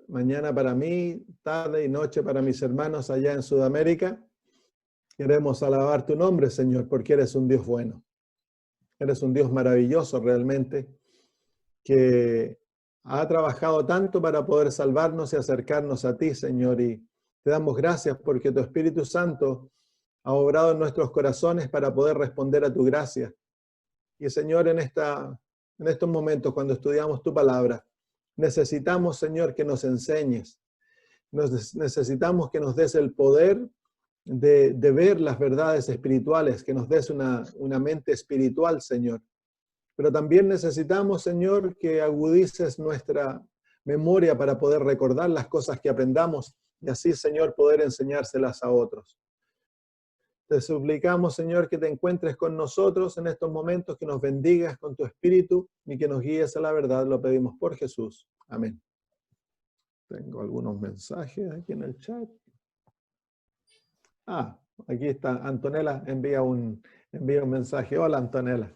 mañana para mí, tarde y noche para mis hermanos allá en Sudamérica. Queremos alabar tu nombre, Señor, porque eres un Dios bueno. Eres un Dios maravilloso realmente, que ha trabajado tanto para poder salvarnos y acercarnos a ti, Señor. Y te damos gracias porque tu Espíritu Santo ha obrado en nuestros corazones para poder responder a tu gracia. Y, Señor, en estos momentos, cuando estudiamos tu palabra, necesitamos, Señor, que nos enseñes. Necesitamos que nos des el poder de ver las verdades espirituales, que nos des una mente espiritual, Señor. Pero también necesitamos, Señor, que agudices nuestra memoria para poder recordar las cosas que aprendamos y así, Señor, poder enseñárselas a otros. Te suplicamos, Señor, que te encuentres con nosotros en estos momentos, que nos bendigas con tu espíritu y que nos guíes a la verdad. Lo pedimos por Jesús. Amén. Tengo algunos mensajes aquí en el chat. Aquí está. Antonella envía un mensaje. Hola, Antonella.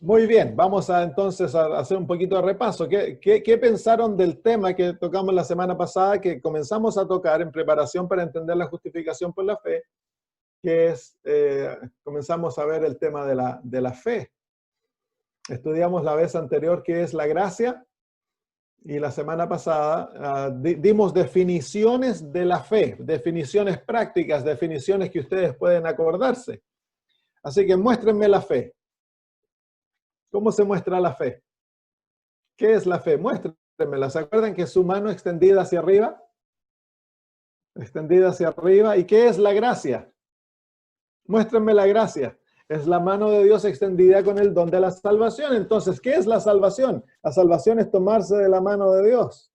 Muy bien, vamos entonces a hacer un poquito de repaso. ¿Qué pensaron del tema que tocamos la semana pasada, que comenzamos a tocar en preparación para entender la justificación por la fe? Que es, comenzamos a ver el tema de la fe. Estudiamos la vez anterior qué es la gracia y la semana pasada dimos definiciones de la fe, definiciones prácticas, definiciones que ustedes pueden acordarse. Así que muéstrenme la fe. ¿Cómo se muestra la fe? ¿Qué es la fe? Muéstrenmela. ¿Se acuerdan que es su mano extendida hacia arriba? Extendida hacia arriba. ¿Y qué es la gracia? Muéstrenme la gracia. Es la mano de Dios extendida con el don de la salvación. Entonces, ¿qué es la salvación? La salvación es tomarse de la mano de Dios.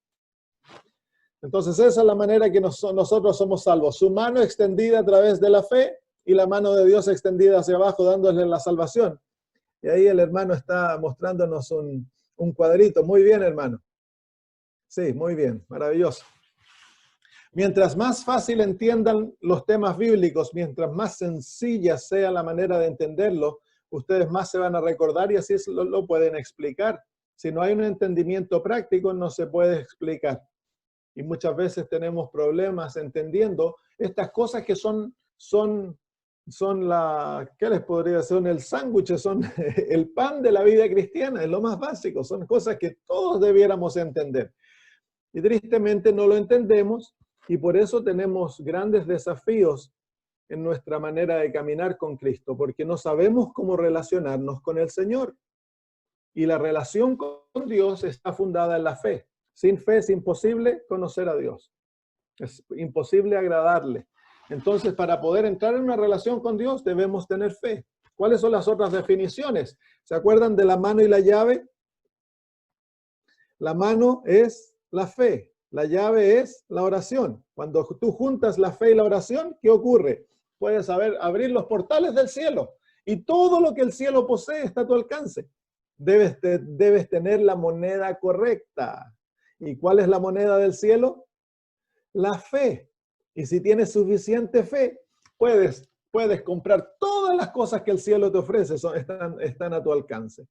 Entonces, esa es la manera que nosotros somos salvos. Su mano extendida a través de la fe y la mano de Dios extendida hacia abajo, dándole la salvación. Y ahí el hermano está mostrándonos un cuadrito. Muy bien, hermano. Sí, muy bien. Maravilloso. Mientras más fácil entiendan los temas bíblicos, mientras más sencilla sea la manera de entenderlo, ustedes más se van a recordar y así lo pueden explicar. Si no hay un entendimiento práctico, no se puede explicar. Y muchas veces tenemos problemas entendiendo estas cosas que son ¿qué les podría decir? Son el sándwich, son el pan de la vida cristiana, es lo más básico, son cosas que todos debiéramos entender. Y tristemente no lo entendemos y por eso tenemos grandes desafíos en nuestra manera de caminar con Cristo, porque no sabemos cómo relacionarnos con el Señor. Y la relación con Dios está fundada en la fe. Sin fe es imposible conocer a Dios. Es imposible agradarle. Entonces, para poder entrar en una relación con Dios, debemos tener fe. ¿Cuáles son las otras definiciones? ¿Se acuerdan de la mano y la llave? La mano es la fe. La llave es la oración. Cuando tú juntas la fe y la oración, ¿qué ocurre? Puedes abrir los portales del cielo y todo lo que el cielo posee está a tu alcance. Debes tener la moneda correcta. ¿Y cuál es la moneda del cielo? La fe. Y si tienes suficiente fe, puedes comprar todas las cosas que el cielo te ofrece, están a tu alcance.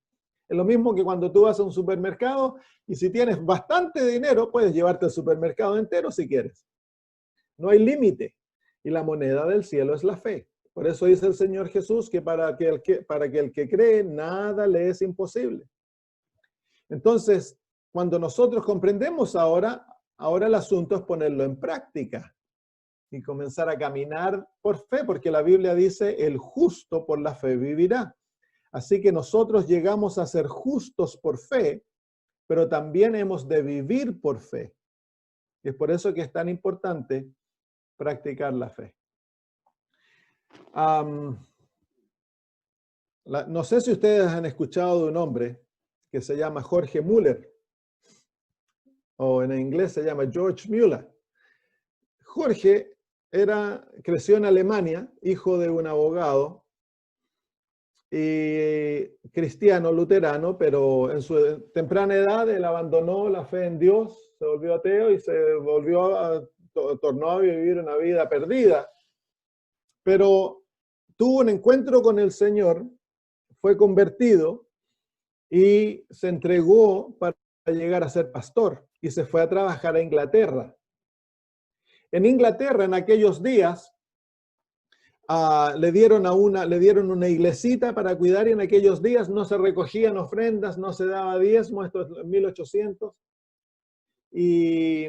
Es lo mismo que cuando tú vas a un supermercado y si tienes bastante dinero, puedes llevarte el supermercado entero si quieres. No hay límite. Y la moneda del cielo es la fe. Por eso dice el Señor Jesús que para que el que cree, nada le es imposible. Entonces, cuando nosotros comprendemos ahora el asunto es ponerlo en práctica y comenzar a caminar por fe, porque la Biblia dice, el justo por la fe vivirá. Así que nosotros llegamos a ser justos por fe, pero también hemos de vivir por fe. Y es por eso que es tan importante practicar la fe. No sé si ustedes han escuchado de un hombre que se llama Jorge Müller, o en inglés se llama George Müller. Jorge creció en Alemania, hijo de un abogado y cristiano luterano, pero en su temprana edad él abandonó la fe en Dios, se volvió ateo y tornó a vivir una vida perdida. Pero tuvo un encuentro con el Señor, fue convertido y se entregó para llegar a ser pastor y se fue a trabajar a Inglaterra. En Inglaterra, en aquellos días, le dieron una iglesita para cuidar, y en aquellos días no se recogían ofrendas, no se daba diezmo, esto es 1800. Y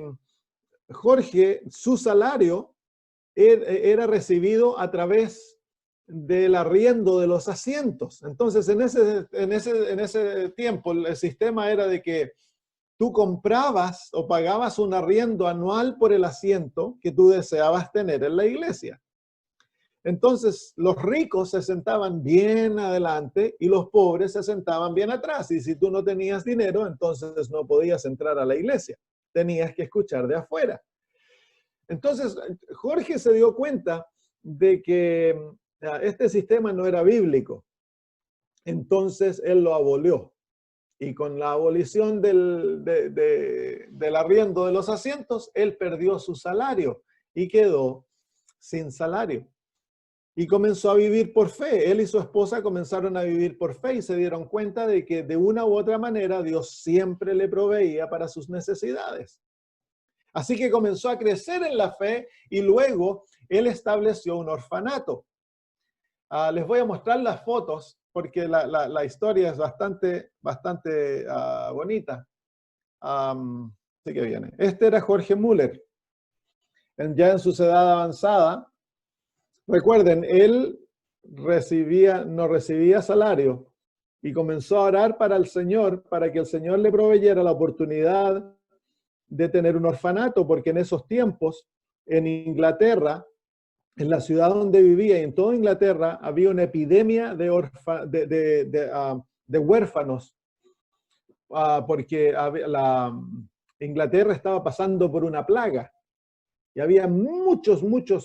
Jorge, su salario era recibido a través del arriendo de los asientos. Entonces, en ese tiempo, el sistema era de que tú comprabas o pagabas un arriendo anual por el asiento que tú deseabas tener en la iglesia. Entonces, los ricos se sentaban bien adelante y los pobres se sentaban bien atrás. Y si tú no tenías dinero, entonces no podías entrar a la iglesia. Tenías que escuchar de afuera. Entonces, Jorge se dio cuenta de que este sistema no era bíblico. Entonces, él lo abolió. Y con la abolición del arriendo de los asientos, él perdió su salario y quedó sin salario. Y comenzó a vivir por fe. Él y su esposa comenzaron a vivir por fe y se dieron cuenta de que de una u otra manera Dios siempre le proveía para sus necesidades. Así que comenzó a crecer en la fe y luego él estableció un orfanato. Les voy a mostrar las fotos porque la historia es bastante bonita. Así que viene. Este era Jorge Müller, ya en su edad avanzada. Recuerden, él no recibía salario y comenzó a orar para el Señor, para que el Señor le proveyera la oportunidad de tener un orfanato, porque en esos tiempos, en Inglaterra, en la ciudad donde vivía y en toda Inglaterra, había una epidemia de huérfanos, porque Inglaterra estaba pasando por una plaga. Y había muchos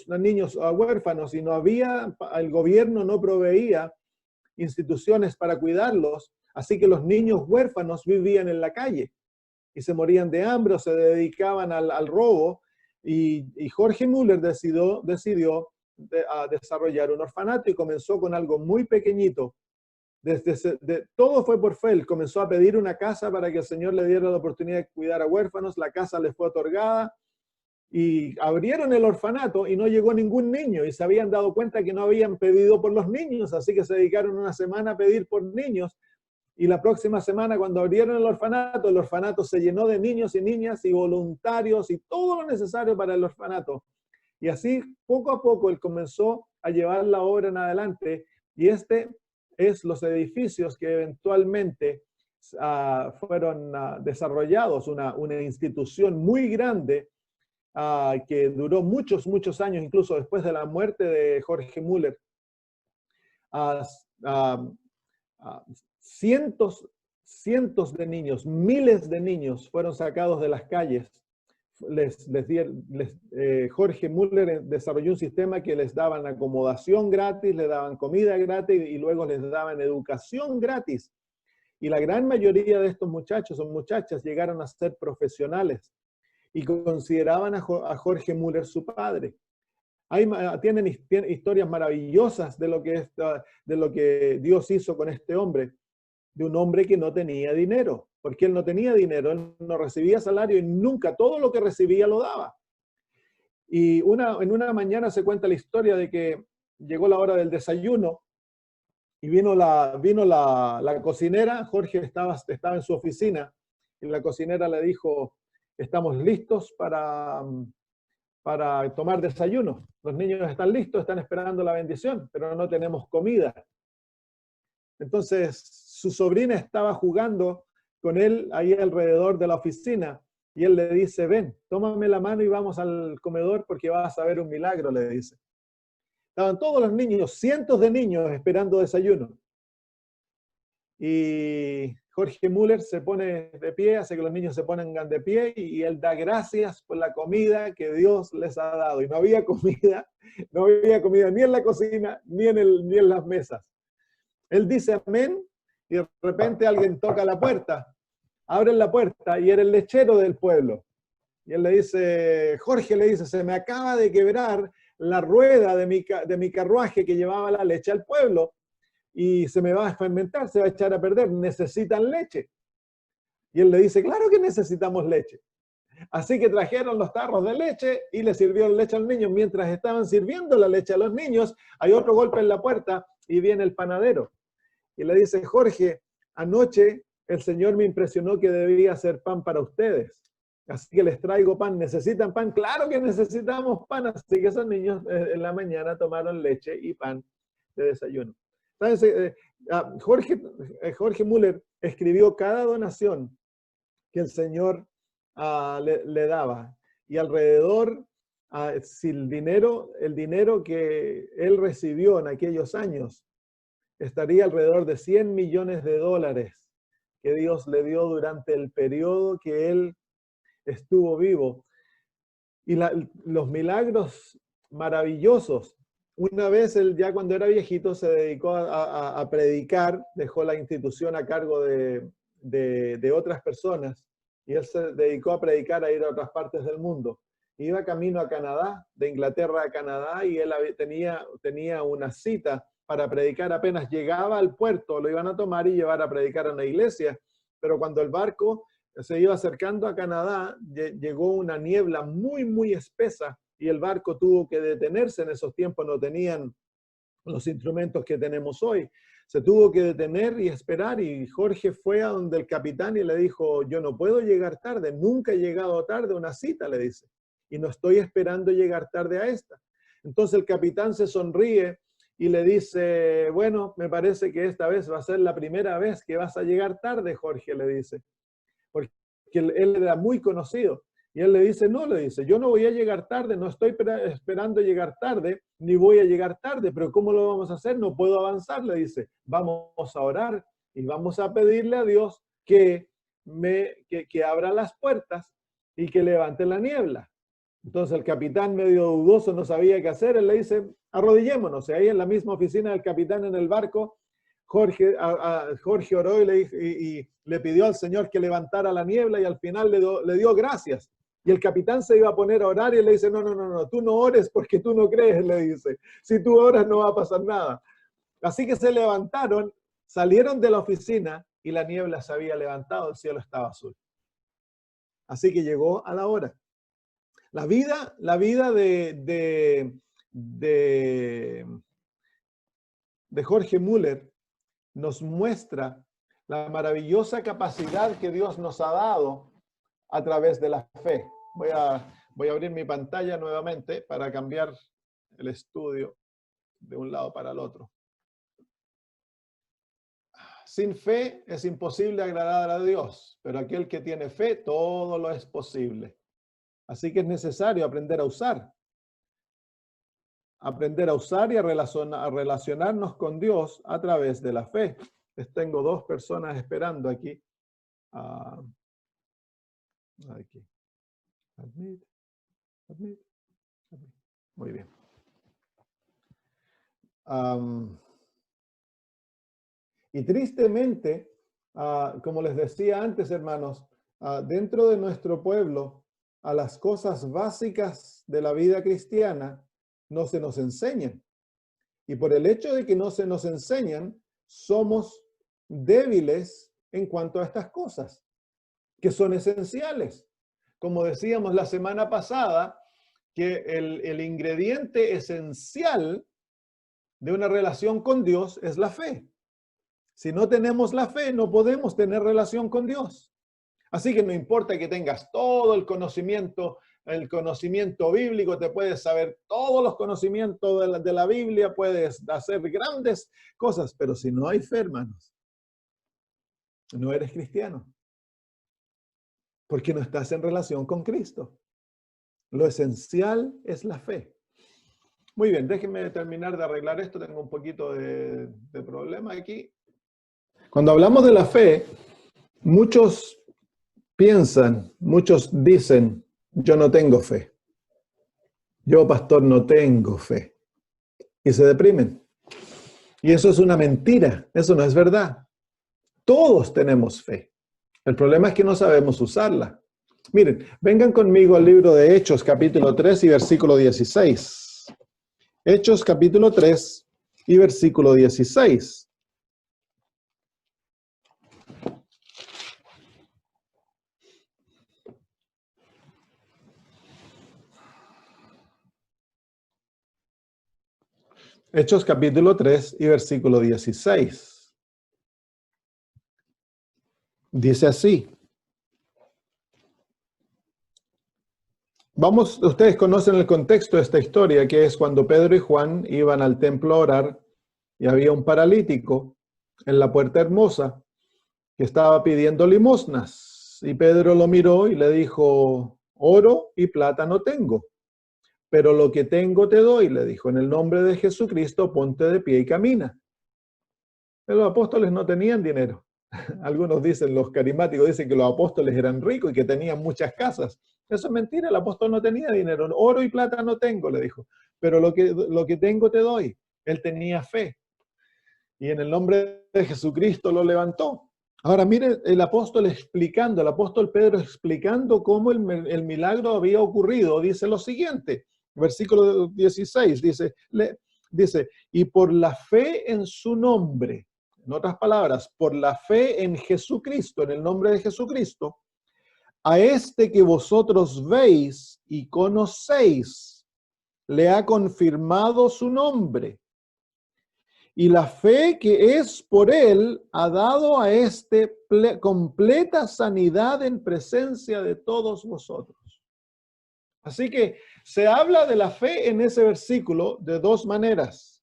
niños huérfanos y el gobierno no proveía instituciones para cuidarlos, así que los niños huérfanos vivían en la calle y se morían de hambre o se dedicaban al robo. Y Jorge Müller decidió desarrollar un orfanato y comenzó con algo muy pequeñito. Todo fue por fe. Él comenzó a pedir una casa para que el Señor le diera la oportunidad de cuidar a huérfanos. La casa le fue otorgada. Y abrieron el orfanato y no llegó ningún niño y se habían dado cuenta que no habían pedido por los niños, así que se dedicaron una semana a pedir por niños y la próxima semana cuando abrieron el orfanato se llenó de niños y niñas y voluntarios y todo lo necesario para el orfanato. Y así poco a poco él comenzó a llevar la obra en adelante y es los edificios que eventualmente fueron desarrollados, una institución muy grande que duró muchos años, incluso después de la muerte de Jorge Müller. Cientos de niños, miles de niños fueron sacados de las calles. Jorge Müller desarrolló un sistema que les daban acomodación gratis, les daban comida gratis y luego les daban educación gratis. Y la gran mayoría de estos muchachos o muchachas llegaron a ser profesionales y consideraban a Jorge Müller su padre. Tienen historias maravillosas de lo que Dios hizo con este hombre, de un hombre que no tenía dinero, porque él no tenía dinero, él no recibía salario y nunca todo lo que recibía lo daba. Y en una mañana se cuenta la historia de que llegó la hora del desayuno y vino la cocinera. Jorge estaba en su oficina y la cocinera le dijo: estamos listos para tomar desayuno. Los niños están listos, están esperando la bendición, pero no tenemos comida. Entonces, su sobrina estaba jugando con él ahí alrededor de la oficina y él le dice: ven, tómame la mano y vamos al comedor porque vas a ver un milagro, le dice. Estaban todos los niños, cientos de niños esperando desayuno. Y Jorge Müller se pone de pie, hace que los niños se pongan de pie y él da gracias por la comida que Dios les ha dado. Y no había comida ni en la cocina, ni en las mesas. Él dice amén y de repente alguien toca la puerta. Abren la puerta y era el lechero del pueblo. Y él le dice, Jorge le dice: se me acaba de quebrar la rueda de mi carruaje que llevaba la leche al pueblo. Y se me va a fermentar, se va a echar a perder, necesitan leche. Y él le dice, claro que necesitamos leche. Así que trajeron los tarros de leche y le sirvieron leche al niño. Mientras estaban sirviendo la leche a los niños, hay otro golpe en la puerta y viene el panadero. Y le dice, Jorge, anoche el Señor me impresionó que debía hacer pan para ustedes. Así que les traigo pan. ¿Necesitan pan? Claro que necesitamos pan. Así que esos niños en la mañana tomaron leche y pan de desayuno. Entonces, Jorge Müller escribió cada donación que el Señor le daba. Y alrededor, si el dinero que él recibió en aquellos años, estaría alrededor de $100 millones que Dios le dio durante el periodo que él estuvo vivo. Y los milagros maravillosos. Una vez él, ya cuando era viejito, se dedicó a predicar, dejó la institución a cargo de otras personas, y él se dedicó a predicar, a ir a otras partes del mundo. Iba camino a Canadá, de Inglaterra a Canadá, y él tenía una cita para predicar. Apenas llegaba al puerto, lo iban a tomar y llevar a predicar a una iglesia, pero cuando el barco se iba acercando a Canadá, llegó una niebla muy, muy espesa, y el barco tuvo que detenerse. En esos tiempos no tenían los instrumentos que tenemos hoy. Se tuvo que detener y esperar, y Jorge fue a donde el capitán y le dijo, yo no puedo llegar tarde, nunca he llegado tarde a una cita, le dice, y no estoy esperando llegar tarde a esta. Entonces el capitán se sonríe y le dice, bueno, me parece que esta vez va a ser la primera vez que vas a llegar tarde, Jorge, le dice, porque él era muy conocido. Y él le dice, no, le dice, yo no voy a llegar tarde, no estoy esperando llegar tarde, ni voy a llegar tarde, pero ¿cómo lo vamos a hacer? No puedo avanzar, le dice. Vamos a orar y vamos a pedirle a Dios que abra las puertas y que levante la niebla. Entonces el capitán, medio dudoso, no sabía qué hacer. Él le dice, arrodillémonos. Y ahí en la misma oficina del capitán en el barco, Jorge oró y le pidió al Señor que levantara la niebla, y al final le dio gracias. Y el capitán se iba a poner a orar y le dice, no, tú no ores porque tú no crees, le dice. Si tú oras no va a pasar nada. Así que se levantaron, salieron de la oficina y la niebla se había levantado, el cielo estaba azul. Así que llegó a la hora. La vida de Jorge Müller nos muestra la maravillosa capacidad que Dios nos ha dado a través de la fe. Voy a abrir mi pantalla nuevamente para cambiar el estudio de un lado para el otro. Sin fe es imposible agradar a Dios, pero aquel que tiene fe, todo lo es posible. Así que es necesario aprender a usar y a relacionarnos con Dios a través de la fe. Les tengo dos personas esperando aquí. Aquí. Admit. Muy bien. Y tristemente, como les decía antes, hermanos, dentro de nuestro pueblo, a las cosas básicas de la vida cristiana no se nos enseñan. Y por el hecho de que no se nos enseñan, somos débiles en cuanto a estas cosas, que son esenciales. Como decíamos la semana pasada, que el ingrediente esencial de una relación con Dios es la fe. Si no tenemos la fe, no podemos tener relación con Dios. Así que no importa que tengas todo el conocimiento bíblico, te puedes saber todos los conocimientos de la Biblia, puedes hacer grandes cosas, pero si no hay fe, hermanos, no eres cristiano. Porque no estás en relación con Cristo. Lo esencial es la fe. Muy bien, déjenme terminar de arreglar esto. Tengo un poquito de problema aquí. Cuando hablamos de la fe, muchos piensan, muchos dicen, yo no tengo fe. Yo, pastor, no tengo fe. Y se deprimen. Y eso es una mentira. Eso no es verdad. Todos tenemos fe. El problema es que no sabemos usarla. Miren, vengan conmigo al libro de Hechos, capítulo 3 y versículo 16. Hechos, capítulo 3 y versículo 16. Hechos capítulo 3 y versículo 16. Dice así. Ustedes conocen el contexto de esta historia, que es cuando Pedro y Juan iban al templo a orar y había un paralítico en la puerta hermosa que estaba pidiendo limosnas. Y Pedro lo miró y le dijo, oro y plata no tengo, pero lo que tengo te doy, le dijo, en el nombre de Jesucristo ponte de pie y camina. Pero los apóstoles no tenían dinero. Algunos dicen, los carismáticos dicen que los apóstoles eran ricos y que tenían muchas casas. Eso es mentira, el apóstol no tenía dinero. Oro y plata no tengo, le dijo, pero lo que tengo te doy. Él tenía fe. Y en el nombre de Jesucristo lo levantó. Ahora mire el apóstol explicando, el apóstol Pedro explicando cómo el milagro había ocurrido. Dice lo siguiente, versículo 16, dice, y por la fe en su nombre, en otras palabras, por la fe en Jesucristo, en el nombre de Jesucristo, a este que vosotros veis y conocéis, le ha confirmado su nombre. Y la fe que es por él ha dado a este completa sanidad en presencia de todos vosotros. Así que se habla de la fe en ese versículo de dos maneras.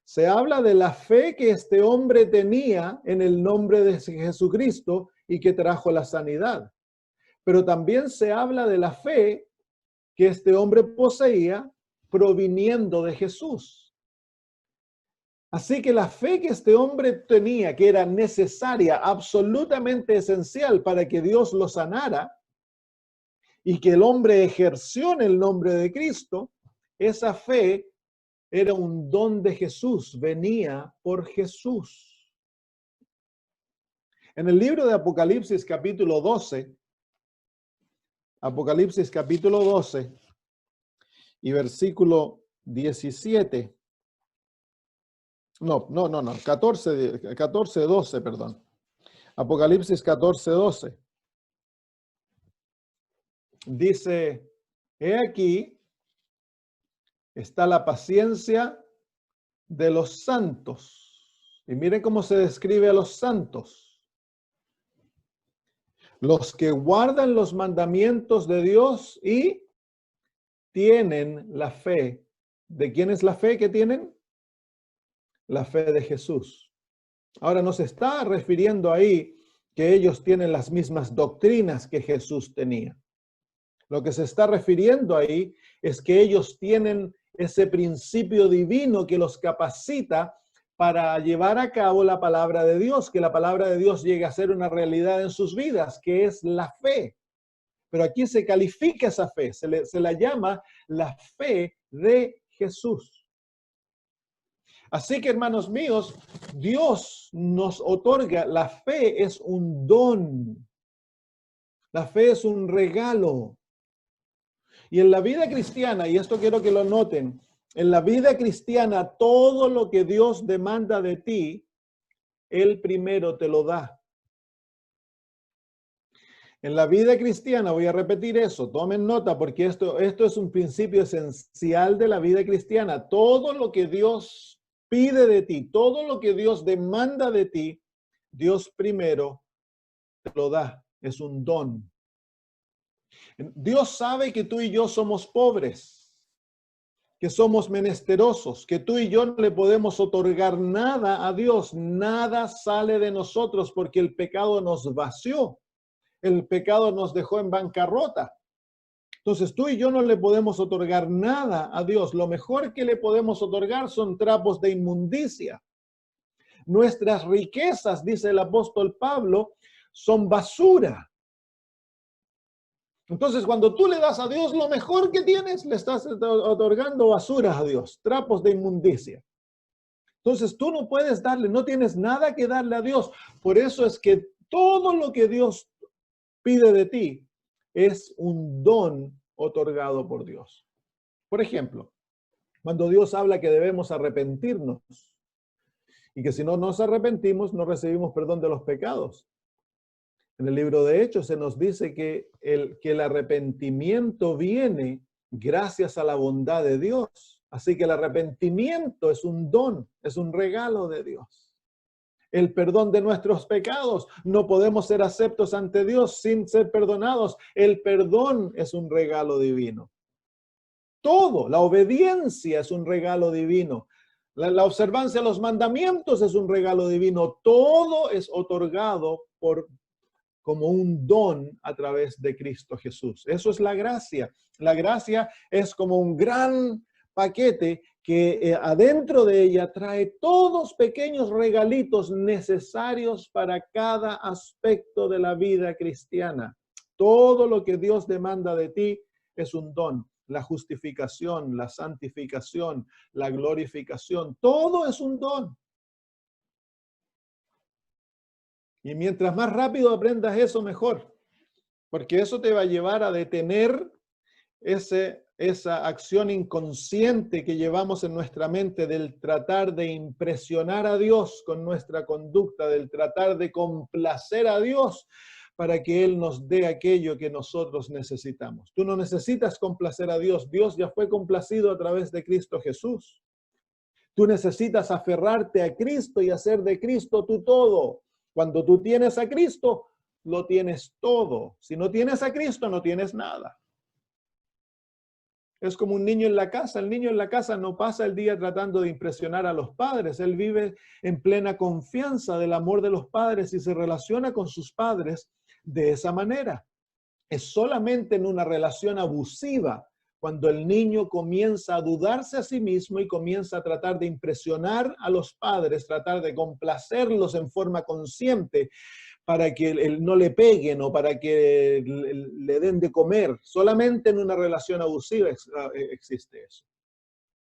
Se habla de la fe que este hombre tenía en el nombre de Jesucristo y que trajo la sanidad. Pero también se habla de la fe que este hombre poseía proviniendo de Jesús. Así que la fe que este hombre tenía, que era necesaria, absolutamente esencial para que Dios lo sanara y que el hombre ejerció en el nombre de Cristo, esa fe era un don de Jesús, venía por Jesús. En el libro de Apocalipsis capítulo 12, Apocalipsis capítulo 12 y versículo 17, 12, perdón. Apocalipsis 14, 12. Dice, he aquí está la paciencia de los santos. Y miren cómo se describe a los santos. Los que guardan los mandamientos de Dios y tienen la fe. ¿De quién es la fe que tienen? La fe de Jesús. Ahora no se está refiriendo ahí que ellos tienen las mismas doctrinas que Jesús tenía. Lo que se está refiriendo ahí es que ellos tienen ese principio divino que los capacita para llevar a cabo la palabra de Dios, que la palabra de Dios llegue a ser una realidad en sus vidas, que es la fe. Pero aquí se califica esa fe, se la llama la fe de Jesús. Así que, hermanos míos, Dios nos otorga, la fe es un don, la fe es un regalo. Y en la vida cristiana, y esto quiero que lo noten, en la vida cristiana todo lo que Dios demanda de ti, Él primero te lo da. En la vida cristiana, voy a repetir eso, tomen nota porque esto es un principio esencial de la vida cristiana. Todo lo que Dios pide de ti, todo lo que Dios demanda de ti, Dios primero te lo da, es un don. Dios sabe que tú y yo somos pobres, que somos menesterosos, que tú y yo no le podemos otorgar nada a Dios, nada sale de nosotros porque el pecado nos vació, el pecado nos dejó en bancarrota. Entonces tú y yo no le podemos otorgar nada a Dios, lo mejor que le podemos otorgar son trapos de inmundicia. Nuestras riquezas, dice el apóstol Pablo, son basura. Entonces, cuando tú le das a Dios lo mejor que tienes, le estás otorgando basura a Dios, trapos de inmundicia. Entonces, tú no puedes darle, no tienes nada que darle a Dios. Por eso es que todo lo que Dios pide de ti es un don otorgado por Dios. Por ejemplo, cuando Dios habla que debemos arrepentirnos y que si no nos arrepentimos, no recibimos perdón de los pecados. En el libro de Hechos se nos dice que el arrepentimiento viene gracias a la bondad de Dios. Así que el arrepentimiento es un don, es un regalo de Dios. El perdón de nuestros pecados. No podemos ser aceptos ante Dios sin ser perdonados. El perdón es un regalo divino. Todo, la obediencia es un regalo divino. La observancia de los mandamientos es un regalo divino. Todo es otorgado como un don a través de Cristo Jesús. Eso es la gracia. La gracia es como un gran paquete que adentro de ella trae todos pequeños regalitos necesarios para cada aspecto de la vida cristiana. Todo lo que Dios demanda de ti es un don. La justificación, la santificación, la glorificación, todo es un don. Y mientras más rápido aprendas eso, mejor. Porque eso te va a llevar a detener esa acción inconsciente que llevamos en nuestra mente del tratar de impresionar a Dios con nuestra conducta, del tratar de complacer a Dios para que Él nos dé aquello que nosotros necesitamos. Tú no necesitas complacer a Dios. Dios ya fue complacido a través de Cristo Jesús. Tú necesitas aferrarte a Cristo y hacer de Cristo tu todo. Cuando tú tienes a Cristo, lo tienes todo. Si no tienes a Cristo, no tienes nada. Es como un niño en la casa. El niño en la casa no pasa el día tratando de impresionar a los padres. Él vive en plena confianza del amor de los padres y se relaciona con sus padres de esa manera. Es solamente en una relación abusiva cuando el niño comienza a dudarse a sí mismo y comienza a tratar de impresionar a los padres, tratar de complacerlos en forma consciente para que no le peguen o para que le den de comer. Solamente en una relación abusiva existe eso.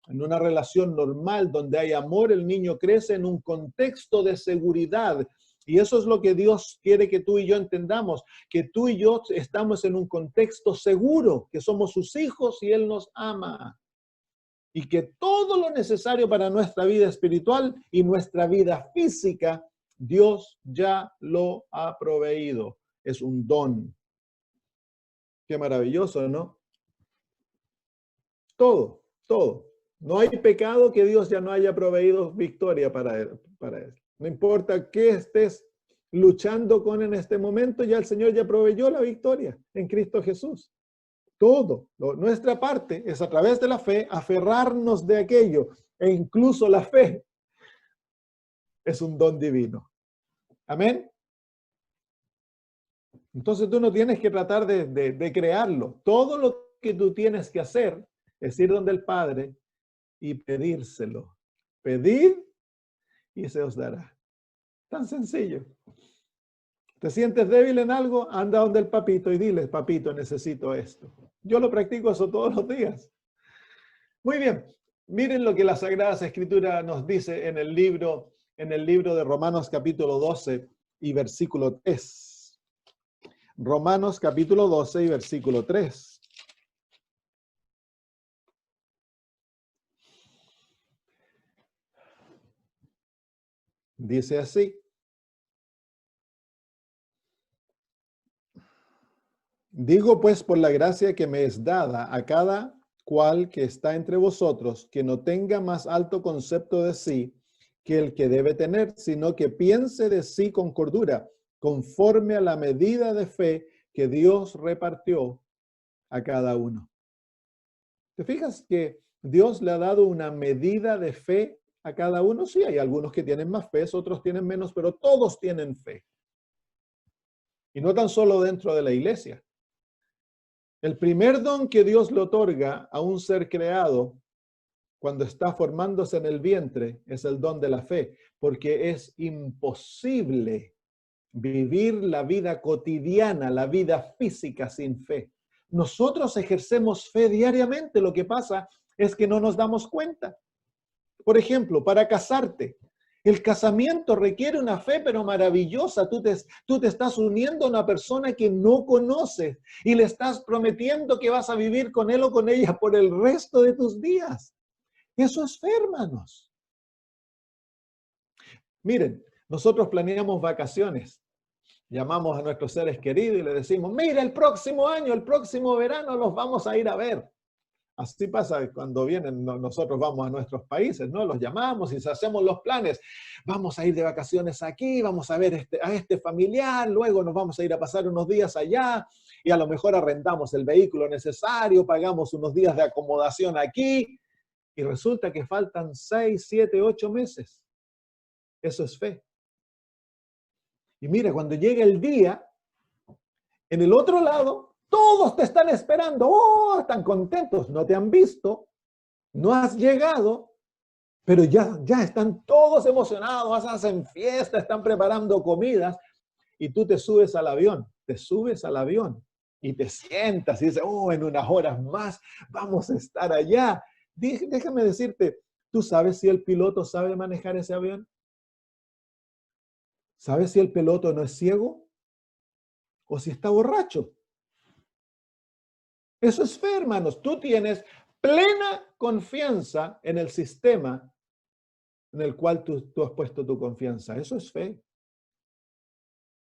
En una relación normal donde hay amor, el niño crece en un contexto de seguridad. Y eso es lo que Dios quiere que tú y yo entendamos, que tú y yo estamos en un contexto seguro, que somos sus hijos y Él nos ama. Y que todo lo necesario para nuestra vida espiritual y nuestra vida física, Dios ya lo ha proveído. Es un don. Qué maravilloso, ¿no? Todo, todo. No hay pecado que Dios ya no haya proveído victoria para él. No importa qué estés luchando con en este momento, ya el Señor ya proveyó la victoria en Cristo Jesús. Todo. Nuestra parte es a través de la fe aferrarnos de aquello. E incluso la fe es un don divino. Amén. Entonces tú no tienes que tratar de crearlo. Todo lo que tú tienes que hacer es ir donde el Padre y pedírselo. Pedid y se os dará. Tan sencillo. ¿Te sientes débil en algo? Anda donde el papito y dile, papito, necesito esto. Yo lo practico eso todos los días. Muy bien. Miren lo que la Sagrada Escritura nos dice en el libro de Romanos capítulo 12 y versículo 3. Romanos capítulo 12 y versículo 3. Dice así. Digo pues por la gracia que me es dada a cada cual que está entre vosotros, que no tenga más alto concepto de sí que el que debe tener, sino que piense de sí con cordura, conforme a la medida de fe que Dios repartió a cada uno. ¿Te fijas que Dios le ha dado una medida de fe a cada uno? Sí, hay algunos que tienen más fe, otros tienen menos, pero todos tienen fe. Y no tan solo dentro de la iglesia. El primer don que Dios le otorga a un ser creado cuando está formándose en el vientre es el don de la fe, porque es imposible vivir la vida cotidiana, la vida física sin fe. Nosotros ejercemos fe diariamente, lo que pasa es que no nos damos cuenta. Por ejemplo, para casarte, el casamiento requiere una fe, pero maravillosa. Tú te estás uniendo a una persona que no conoces y le estás prometiendo que vas a vivir con él o con ella por el resto de tus días. Eso es fe, hermanos. Miren, nosotros planeamos vacaciones. Llamamos a nuestros seres queridos y les decimos, mira, el próximo año, el próximo verano los vamos a ir a ver. Así pasa cuando vienen, nosotros vamos a nuestros países, ¿no? Los llamamos y hacemos los planes. Vamos a ir de vacaciones aquí, vamos a ver a este familiar, luego nos vamos a ir a pasar unos días allá y a lo mejor arrendamos el vehículo necesario, pagamos unos días de acomodación aquí y resulta que faltan 6, 7, 8 meses. Eso es fe. Y mira, cuando llega el día, en el otro lado, todos te están esperando. ¡Oh, están contentos! No te han visto, no has llegado, pero ya están todos emocionados, hacen fiesta, están preparando comidas y tú te subes al avión y te sientas y dices, oh, en unas horas más vamos a estar allá. Déjame decirte, ¿tú sabes si el piloto sabe manejar ese avión? ¿Sabes si el piloto no es ciego? ¿O si está borracho? Eso es fe, hermanos. Tú tienes plena confianza en el sistema en el cual tú has puesto tu confianza. Eso es fe.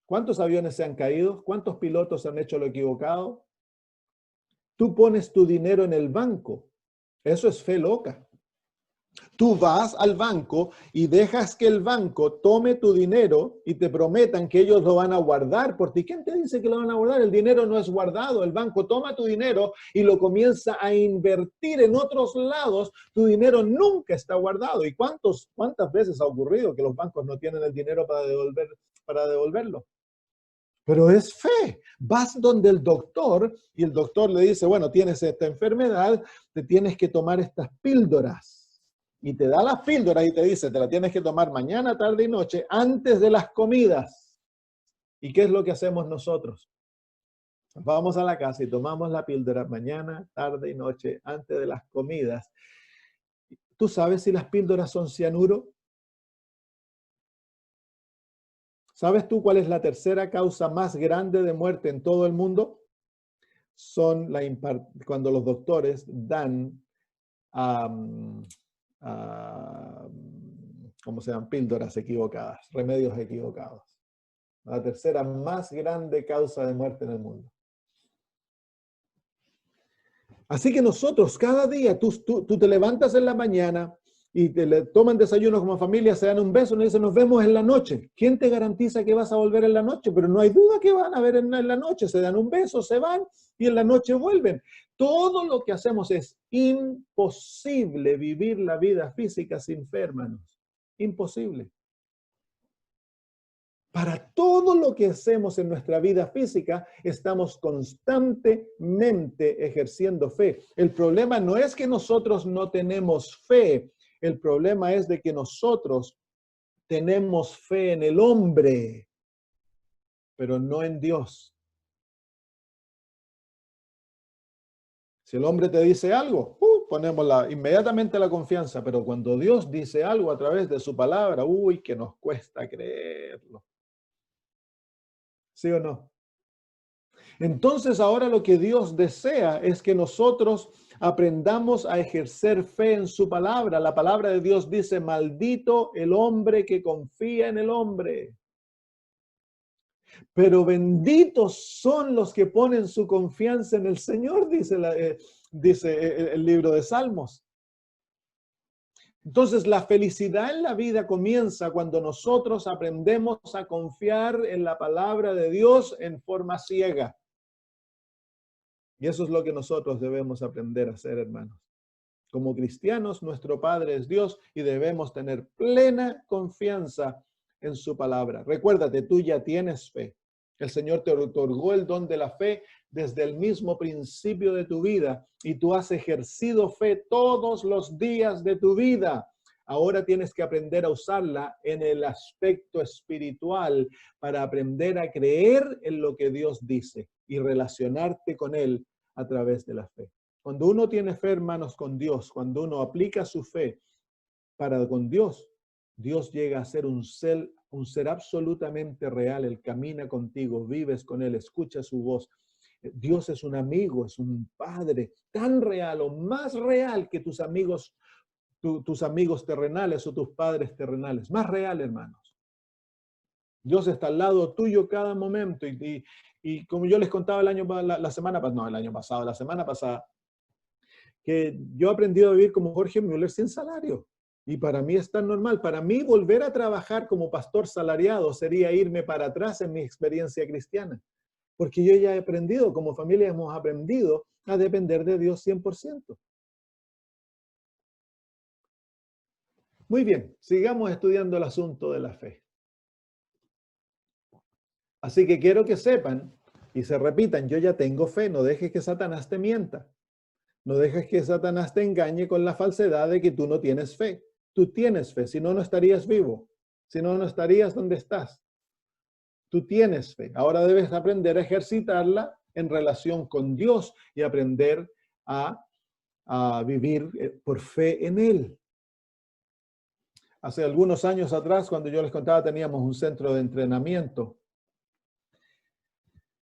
¿Cuántos aviones se han caído? ¿Cuántos pilotos han hecho lo equivocado? Tú pones tu dinero en el banco. Eso es fe loca. Tú vas al banco y dejas que el banco tome tu dinero y te prometan que ellos lo van a guardar por ti. ¿Quién te dice que lo van a guardar? El dinero no es guardado. El banco toma tu dinero y lo comienza a invertir en otros lados. Tu dinero nunca está guardado. ¿Y cuántas veces ha ocurrido que los bancos no tienen el dinero para devolverlo? Pero es fe. Vas donde el doctor y el doctor le dice, bueno, tienes esta enfermedad, te tienes que tomar estas píldoras. Y te da las píldoras y te dice, te la tienes que tomar mañana, tarde y noche, antes de las comidas. ¿Y qué es lo que hacemos nosotros? Vamos a la casa y tomamos la píldora mañana, tarde y noche, antes de las comidas. ¿Tú sabes si las píldoras son cianuro? ¿Sabes tú cuál es la tercera causa más grande de muerte en todo el mundo? Cuando los doctores dan ¿cómo se llaman? Píldoras equivocadas, remedios equivocados. La tercera más grande causa de muerte en el mundo. Así que nosotros cada día, tú te levantas en la mañana y toman desayuno como familia, se dan un beso, nos dicen nos vemos en la noche. ¿Quién te garantiza que vas a volver en la noche? Pero no hay duda que van a ver en la noche, se dan un beso, se van y en la noche vuelven. Todo lo que hacemos es imposible vivir la vida física sin fe, hermanos. Imposible. Para todo lo que hacemos en nuestra vida física, estamos constantemente ejerciendo fe. El problema no es que nosotros no tenemos fe, el problema es de que nosotros tenemos fe en el hombre, pero no en Dios. Si el hombre te dice algo, ponemos inmediatamente la confianza, pero cuando Dios dice algo a través de su palabra, que nos cuesta creerlo. ¿Sí o no? Entonces ahora lo que Dios desea es que nosotros aprendamos a ejercer fe en su palabra. La palabra de Dios dice, maldito el hombre que confía en el hombre. Pero benditos son los que ponen su confianza en el Señor, dice el libro de Salmos. Entonces, la felicidad en la vida comienza cuando nosotros aprendemos a confiar en la palabra de Dios en forma ciega. Y eso es lo que nosotros debemos aprender a hacer, hermanos. Como cristianos, nuestro Padre es Dios y debemos tener plena confianza en su palabra. Recuérdate, tú ya tienes fe. El Señor te otorgó el don de la fe desde el mismo principio de tu vida y tú has ejercido fe todos los días de tu vida. Ahora tienes que aprender a usarla en el aspecto espiritual para aprender a creer en lo que Dios dice y relacionarte con Él a través de la fe. Cuando uno tiene fe, hermanos, con Dios, cuando uno aplica su fe con Dios, Dios llega a ser un ser absolutamente real. Él camina contigo, vives con Él, escuchas su voz. Dios es un amigo, es un padre tan real o más real que tus amigos terrenales o tus padres terrenales. Más real, hermanos. Dios está al lado tuyo cada momento y como yo les contaba la semana pasada, que que yo he aprendido a vivir como Jorge Müller sin salario. Y para mí es tan normal. Para mí volver a trabajar como pastor salariado sería irme para atrás en mi experiencia cristiana. Porque yo ya he aprendido, como familia hemos aprendido a depender de Dios 100%. Muy bien, sigamos estudiando el asunto de la fe. Así que quiero que sepan y se repitan, yo ya tengo fe, no dejes que Satanás te mienta. No dejes que Satanás te engañe con la falsedad de que tú no tienes fe. Tú tienes fe, si no, no estarías vivo. Si no, no estarías donde estás. Tú tienes fe. Ahora debes aprender a ejercitarla en relación con Dios y aprender a vivir por fe en Él. Hace algunos años atrás, cuando yo les contaba, teníamos un centro de entrenamiento.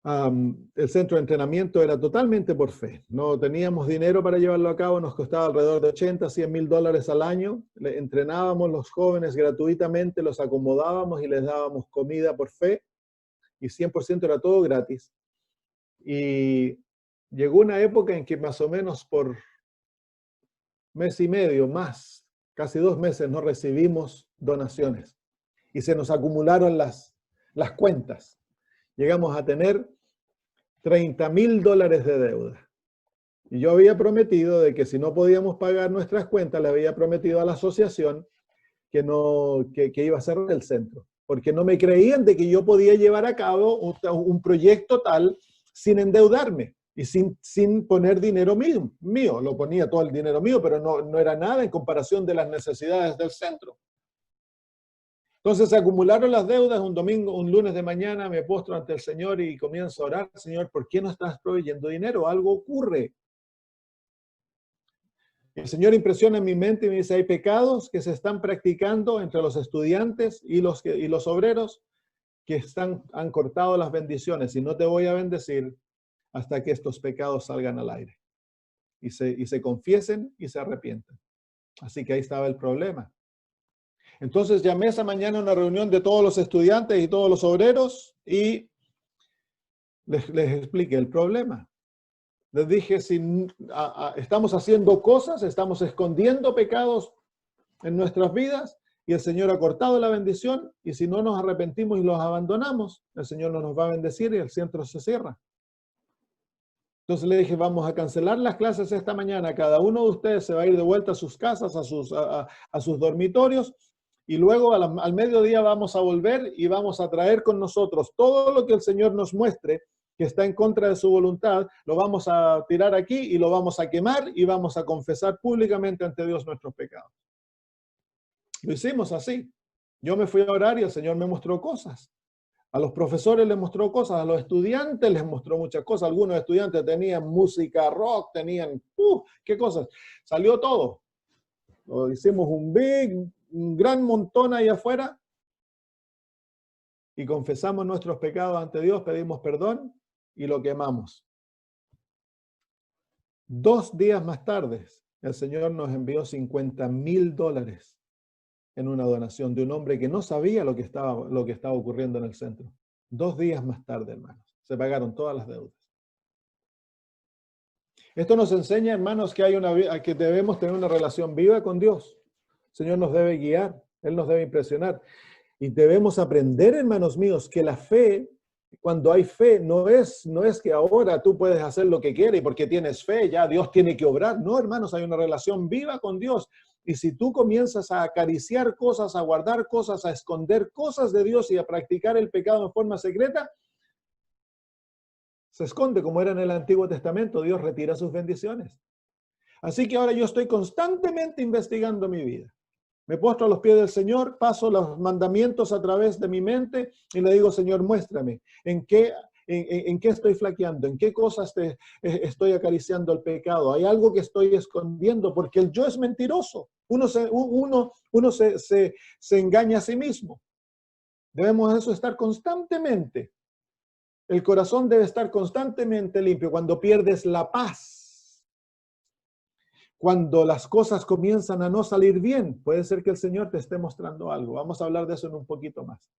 El centro de entrenamiento era totalmente por fe. No teníamos dinero para llevarlo a cabo, nos costaba alrededor de 80, 100 mil dólares al año. Le entrenábamos a los jóvenes gratuitamente, los acomodábamos y les dábamos comida por fe. Y 100% era todo gratis. Y llegó una época en que más o menos por mes y medio, más, casi 2 meses, no recibimos donaciones. Y se nos acumularon las cuentas. Llegamos a tener 30 mil dólares de deuda. Y yo había prometido de que si no podíamos pagar nuestras cuentas, le había prometido a la asociación que iba a cerrar el centro. Porque no me creían de que yo podía llevar a cabo un proyecto tal sin endeudarme y sin poner dinero mío. Lo ponía todo el dinero mío, pero no era nada en comparación de las necesidades del centro. Entonces se acumularon las deudas. Un lunes de mañana me postro ante el Señor y comienzo a orar. Señor, ¿por qué no estás proveyendo dinero? Algo ocurre. El Señor impresiona en mi mente y me dice, hay pecados que se están practicando entre los estudiantes y los obreros que han cortado las bendiciones y no te voy a bendecir hasta que estos pecados salgan al aire y se confiesen y se arrepientan. Así que ahí estaba el problema. Entonces llamé esa mañana a una reunión de todos los estudiantes y todos los obreros y les expliqué el problema. Les dije, si estamos haciendo cosas, estamos escondiendo pecados en nuestras vidas y el Señor ha cortado la bendición y si no nos arrepentimos y los abandonamos, el Señor no nos va a bendecir y el centro se cierra. Entonces le dije, vamos a cancelar las clases esta mañana. Cada uno de ustedes se va a ir de vuelta a sus casas, a sus dormitorios. Y luego al mediodía vamos a volver y vamos a traer con nosotros todo lo que el Señor nos muestre que está en contra de su voluntad, lo vamos a tirar aquí y lo vamos a quemar y vamos a confesar públicamente ante Dios nuestros pecados. Lo hicimos así. Yo me fui a orar y el Señor me mostró cosas. A los profesores les mostró cosas, a los estudiantes les mostró muchas cosas. Algunos estudiantes tenían música rock, tenían, qué cosas. Salió todo. Hicimos un gran montón ahí afuera y confesamos nuestros pecados ante Dios, pedimos perdón y lo quemamos. 2 días más tarde, el Señor nos envió $50,000 en una donación de un hombre que no sabía lo que estaba ocurriendo en el centro. 2 días más tarde, hermanos, se pagaron todas las deudas. Esto nos enseña, hermanos, que debemos tener una relación viva con Dios. El Señor nos debe guiar, Él nos debe impresionar. Y debemos aprender, hermanos míos, que la fe, cuando hay fe, no es que ahora tú puedes hacer lo que quieres y porque tienes fe, ya Dios tiene que obrar. No, hermanos, hay una relación viva con Dios. Y si tú comienzas a acariciar cosas, a guardar cosas, a esconder cosas de Dios y a practicar el pecado en forma secreta, se esconde como era en el Antiguo Testamento. Dios retira sus bendiciones. Así que ahora yo estoy constantemente investigando mi vida. Me postro a los pies del Señor, paso los mandamientos a través de mi mente y le digo, Señor, muéstrame en qué estoy flaqueando, en qué cosas estoy acariciando el pecado. Hay algo que estoy escondiendo porque el yo es mentiroso. Uno se engaña a sí mismo. Debemos eso estar constantemente. El corazón debe estar constantemente limpio. Cuando pierdes la paz, cuando las cosas comienzan a no salir bien, puede ser que el Señor te esté mostrando algo. Vamos a hablar de eso en un poquito más.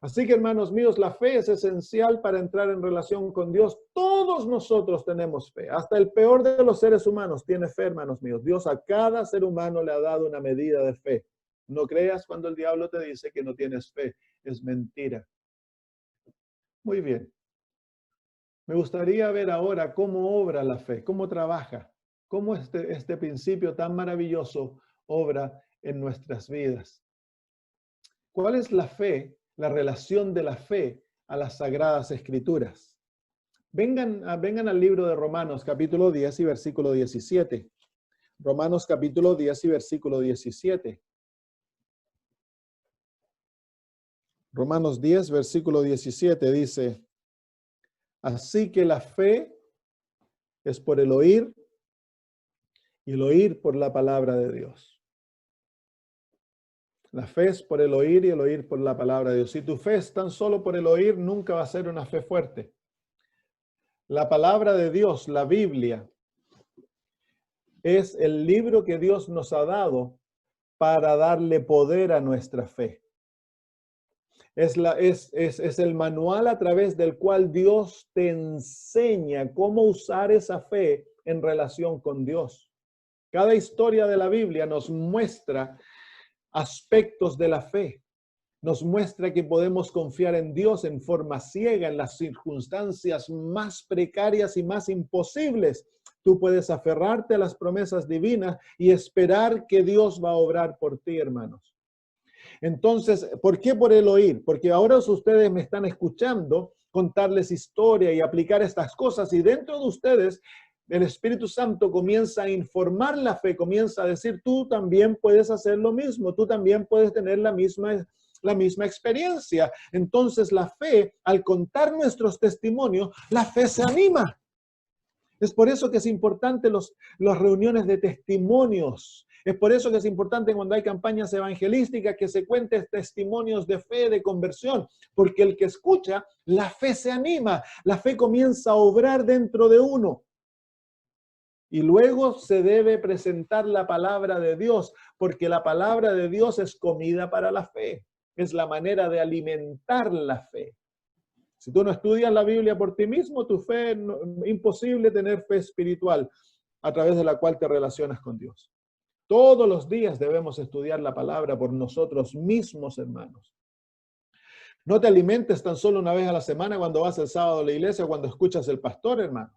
Así que, hermanos míos, la fe es esencial para entrar en relación con Dios. Todos nosotros tenemos fe. Hasta el peor de los seres humanos tiene fe, hermanos míos. Dios a cada ser humano le ha dado una medida de fe. No creas cuando el diablo te dice que no tienes fe. Es mentira. Muy bien. Me gustaría ver ahora cómo obra la fe, cómo trabaja, cómo este principio tan maravilloso obra en nuestras vidas. ¿Cuál es la fe, la relación de la fe a las Sagradas Escrituras? Vengan al libro de Romanos, capítulo 10 y versículo 17. Romanos, capítulo 10 y versículo 17. Romanos 10, versículo 17 dice: así que la fe es por el oír y el oír por la palabra de Dios. La fe es por el oír y el oír por la palabra de Dios. Si tu fe es tan solo por el oír, nunca va a ser una fe fuerte. La palabra de Dios, la Biblia, es el libro que Dios nos ha dado para darle poder a nuestra fe. Es el manual a través del cual Dios te enseña cómo usar esa fe en relación con Dios. Cada historia de la Biblia nos muestra aspectos de la fe. Nos muestra que podemos confiar en Dios en forma ciega en las circunstancias más precarias y más imposibles. Tú puedes aferrarte a las promesas divinas y esperar que Dios va a obrar por ti, hermanos. Entonces, ¿por qué por el oír? Porque ahora ustedes me están escuchando contarles historia y aplicar estas cosas, y dentro de ustedes el Espíritu Santo comienza a informar la fe, comienza a decir, tú también puedes hacer lo mismo, tú también puedes tener la misma experiencia. Entonces la fe, al contar nuestros testimonios, la fe se anima. Es por eso que es importante las reuniones de testimonios. Es por eso que es importante cuando hay campañas evangelísticas que se cuenten testimonios de fe, de conversión, porque el que escucha, la fe se anima, la fe comienza a obrar dentro de uno. Y luego se debe presentar la palabra de Dios, porque la palabra de Dios es comida para la fe. Es la manera de alimentar la fe. Si tú no estudias la Biblia por ti mismo, tu fe, imposible tener fe espiritual a través de la cual te relacionas con Dios. Todos los días debemos estudiar la palabra por nosotros mismos, hermanos. No te alimentes tan solo una vez a la semana cuando vas el sábado a la iglesia o cuando escuchas el pastor, hermano.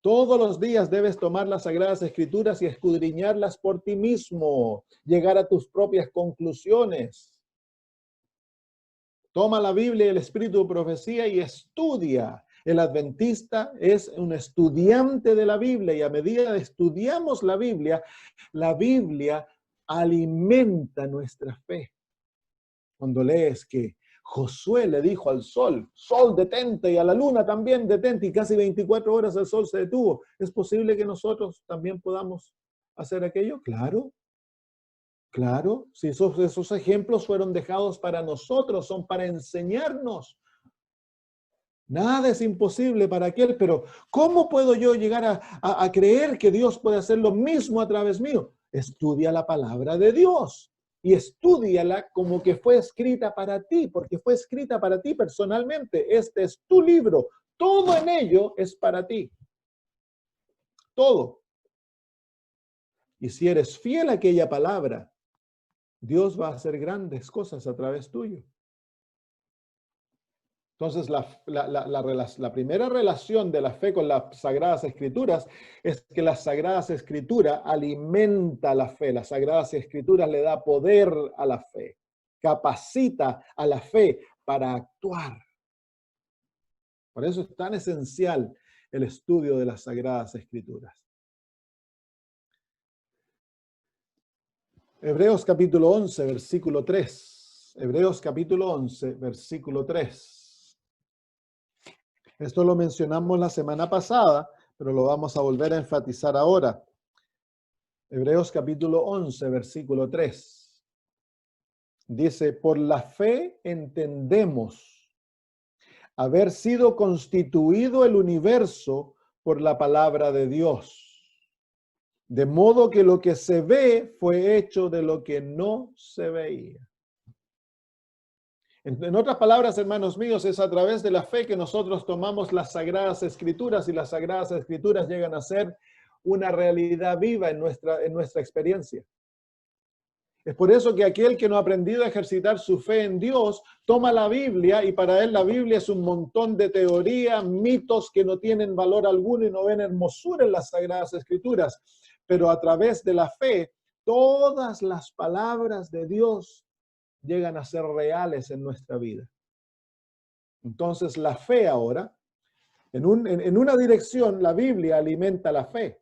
Todos los días debes tomar las Sagradas Escrituras y escudriñarlas por ti mismo, llegar a tus propias conclusiones. Toma la Biblia y el espíritu de profecía y estudia. El adventista es un estudiante de la Biblia, y a medida que estudiamos la Biblia alimenta nuestra fe. Cuando lees que Josué le dijo al sol, sol detente, y a la luna también detente, y casi 24 horas el sol se detuvo. ¿Es posible que nosotros también podamos hacer aquello? Claro. Claro, si esos ejemplos fueron dejados para nosotros, son para enseñarnos. Nada es imposible para aquel, pero ¿cómo puedo yo llegar a creer que Dios puede hacer lo mismo a través mío? Estudia la palabra de Dios y estúdiala como que fue escrita para ti, porque fue escrita para ti personalmente. Este es tu libro, todo en ello es para ti. Todo. Y si eres fiel a aquella palabra, Dios va a hacer grandes cosas a través tuyo. Entonces, la primera relación de la fe con las Sagradas Escrituras es que las Sagradas Escrituras alimenta la fe. Las Sagradas Escrituras le da poder a la fe, capacita a la fe para actuar. Por eso es tan esencial el estudio de las Sagradas Escrituras. Hebreos capítulo 11, versículo 3. Hebreos capítulo 11, versículo 3. Esto lo mencionamos la semana pasada, pero lo vamos a volver a enfatizar ahora. Hebreos capítulo 11, versículo 3. Dice, por la fe entendemos haber sido constituido el universo por la palabra de Dios. De modo que lo que se ve fue hecho de lo que no se veía. En otras palabras, hermanos míos, es a través de la fe que nosotros tomamos las Sagradas Escrituras y las Sagradas Escrituras llegan a ser una realidad viva en nuestra experiencia. Es por eso que aquel que no ha aprendido a ejercitar su fe en Dios, toma la Biblia y para él la Biblia es un montón de teoría, mitos que no tienen valor alguno y no ven hermosura en las Sagradas Escrituras. Pero a través de la fe, todas las palabras de Dios llegan a ser reales en nuestra vida. Entonces la fe ahora, en una dirección la Biblia alimenta la fe,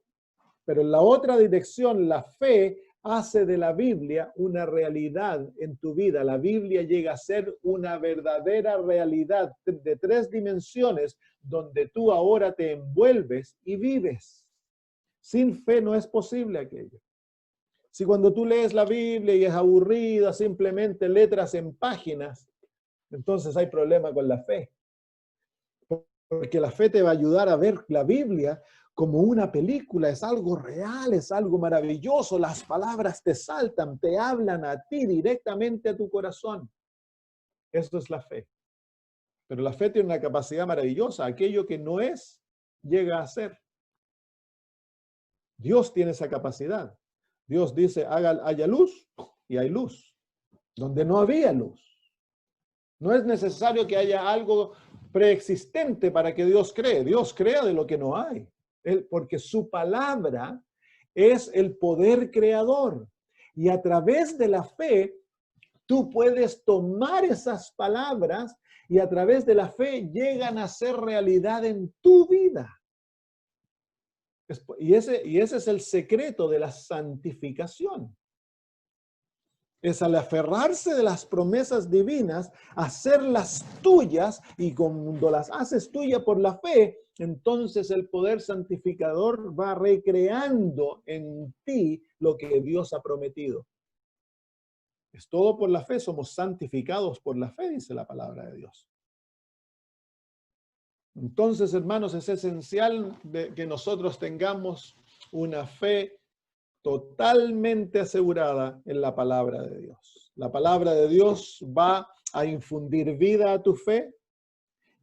pero en la otra dirección la fe hace de la Biblia una realidad en tu vida. La Biblia llega a ser una verdadera realidad de 3 dimensiones donde tú ahora te envuelves y vives. Sin fe no es posible aquello. Si cuando tú lees la Biblia y es aburrida, simplemente letras en páginas, entonces hay problema con la fe. Porque la fe te va a ayudar a ver la Biblia como una película, es algo real, es algo maravilloso, las palabras te saltan, te hablan a ti directamente a tu corazón. Eso es la fe. Pero la fe tiene una capacidad maravillosa, aquello que no es, llega a ser. Dios tiene esa capacidad. Dios dice, haya luz, y hay luz, donde no había luz. No es necesario que haya algo preexistente para que Dios cree. Dios crea de lo que no hay. Porque su palabra es el poder creador. Y a través de la fe, tú puedes tomar esas palabras y a través de la fe llegan a ser realidad en tu vida. Y ese es el secreto de la santificación. Es al aferrarse de las promesas divinas, hacerlas tuyas, y cuando las haces tuyas por la fe, entonces el poder santificador va recreando en ti lo que Dios ha prometido. Es todo por la fe, somos santificados por la fe, dice la palabra de Dios. Entonces, hermanos, es esencial que nosotros tengamos una fe totalmente asegurada en la palabra de Dios. La palabra de Dios va a infundir vida a tu fe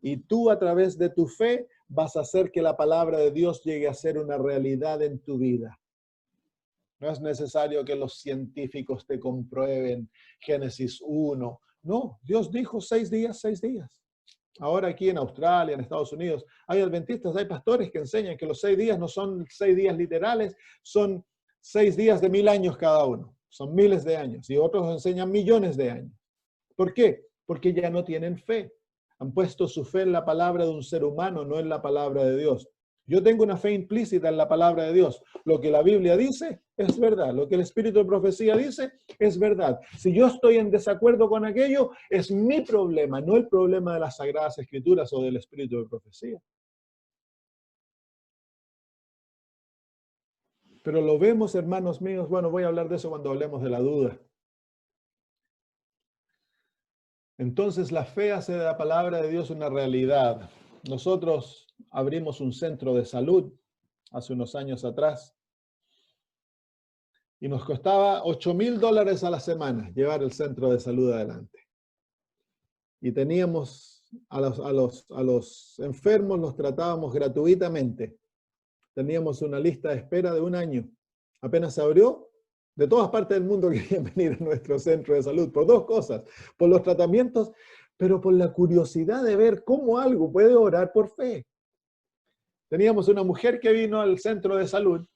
y tú a través de tu fe vas a hacer que la palabra de Dios llegue a ser una realidad en tu vida. No es necesario que los científicos te comprueben Génesis 1. No, Dios dijo 6 días, 6 días. Ahora aquí en Australia, en Estados Unidos, hay adventistas, hay pastores que enseñan que los 6 días no son 6 días literales, son 6 días de 1000 años cada uno. Son miles de años. Y otros enseñan millones de años. ¿Por qué? Porque ya no tienen fe. Han puesto su fe en la palabra de un ser humano, no en la palabra de Dios. Yo tengo una fe implícita en la palabra de Dios. Lo que la Biblia dice es verdad. Lo que el Espíritu de Profecía dice es verdad. Si yo estoy en desacuerdo con aquello, es mi problema, no el problema de las Sagradas Escrituras o del Espíritu de Profecía. Pero lo vemos, hermanos míos. Bueno, voy a hablar de eso cuando hablemos de la duda. Entonces, la fe hace de la palabra de Dios una realidad. Nosotros abrimos un centro de salud hace unos años atrás y nos costaba $8,000 a la semana llevar el centro de salud adelante. Y teníamos a los enfermos, los tratábamos gratuitamente. Teníamos una lista de espera de 1 año. Apenas se abrió, de todas partes del mundo querían venir a nuestro centro de salud por 2 cosas, por los tratamientos, pero por la curiosidad de ver cómo algo puede orar por fe. Teníamos una mujer que vino al centro de salud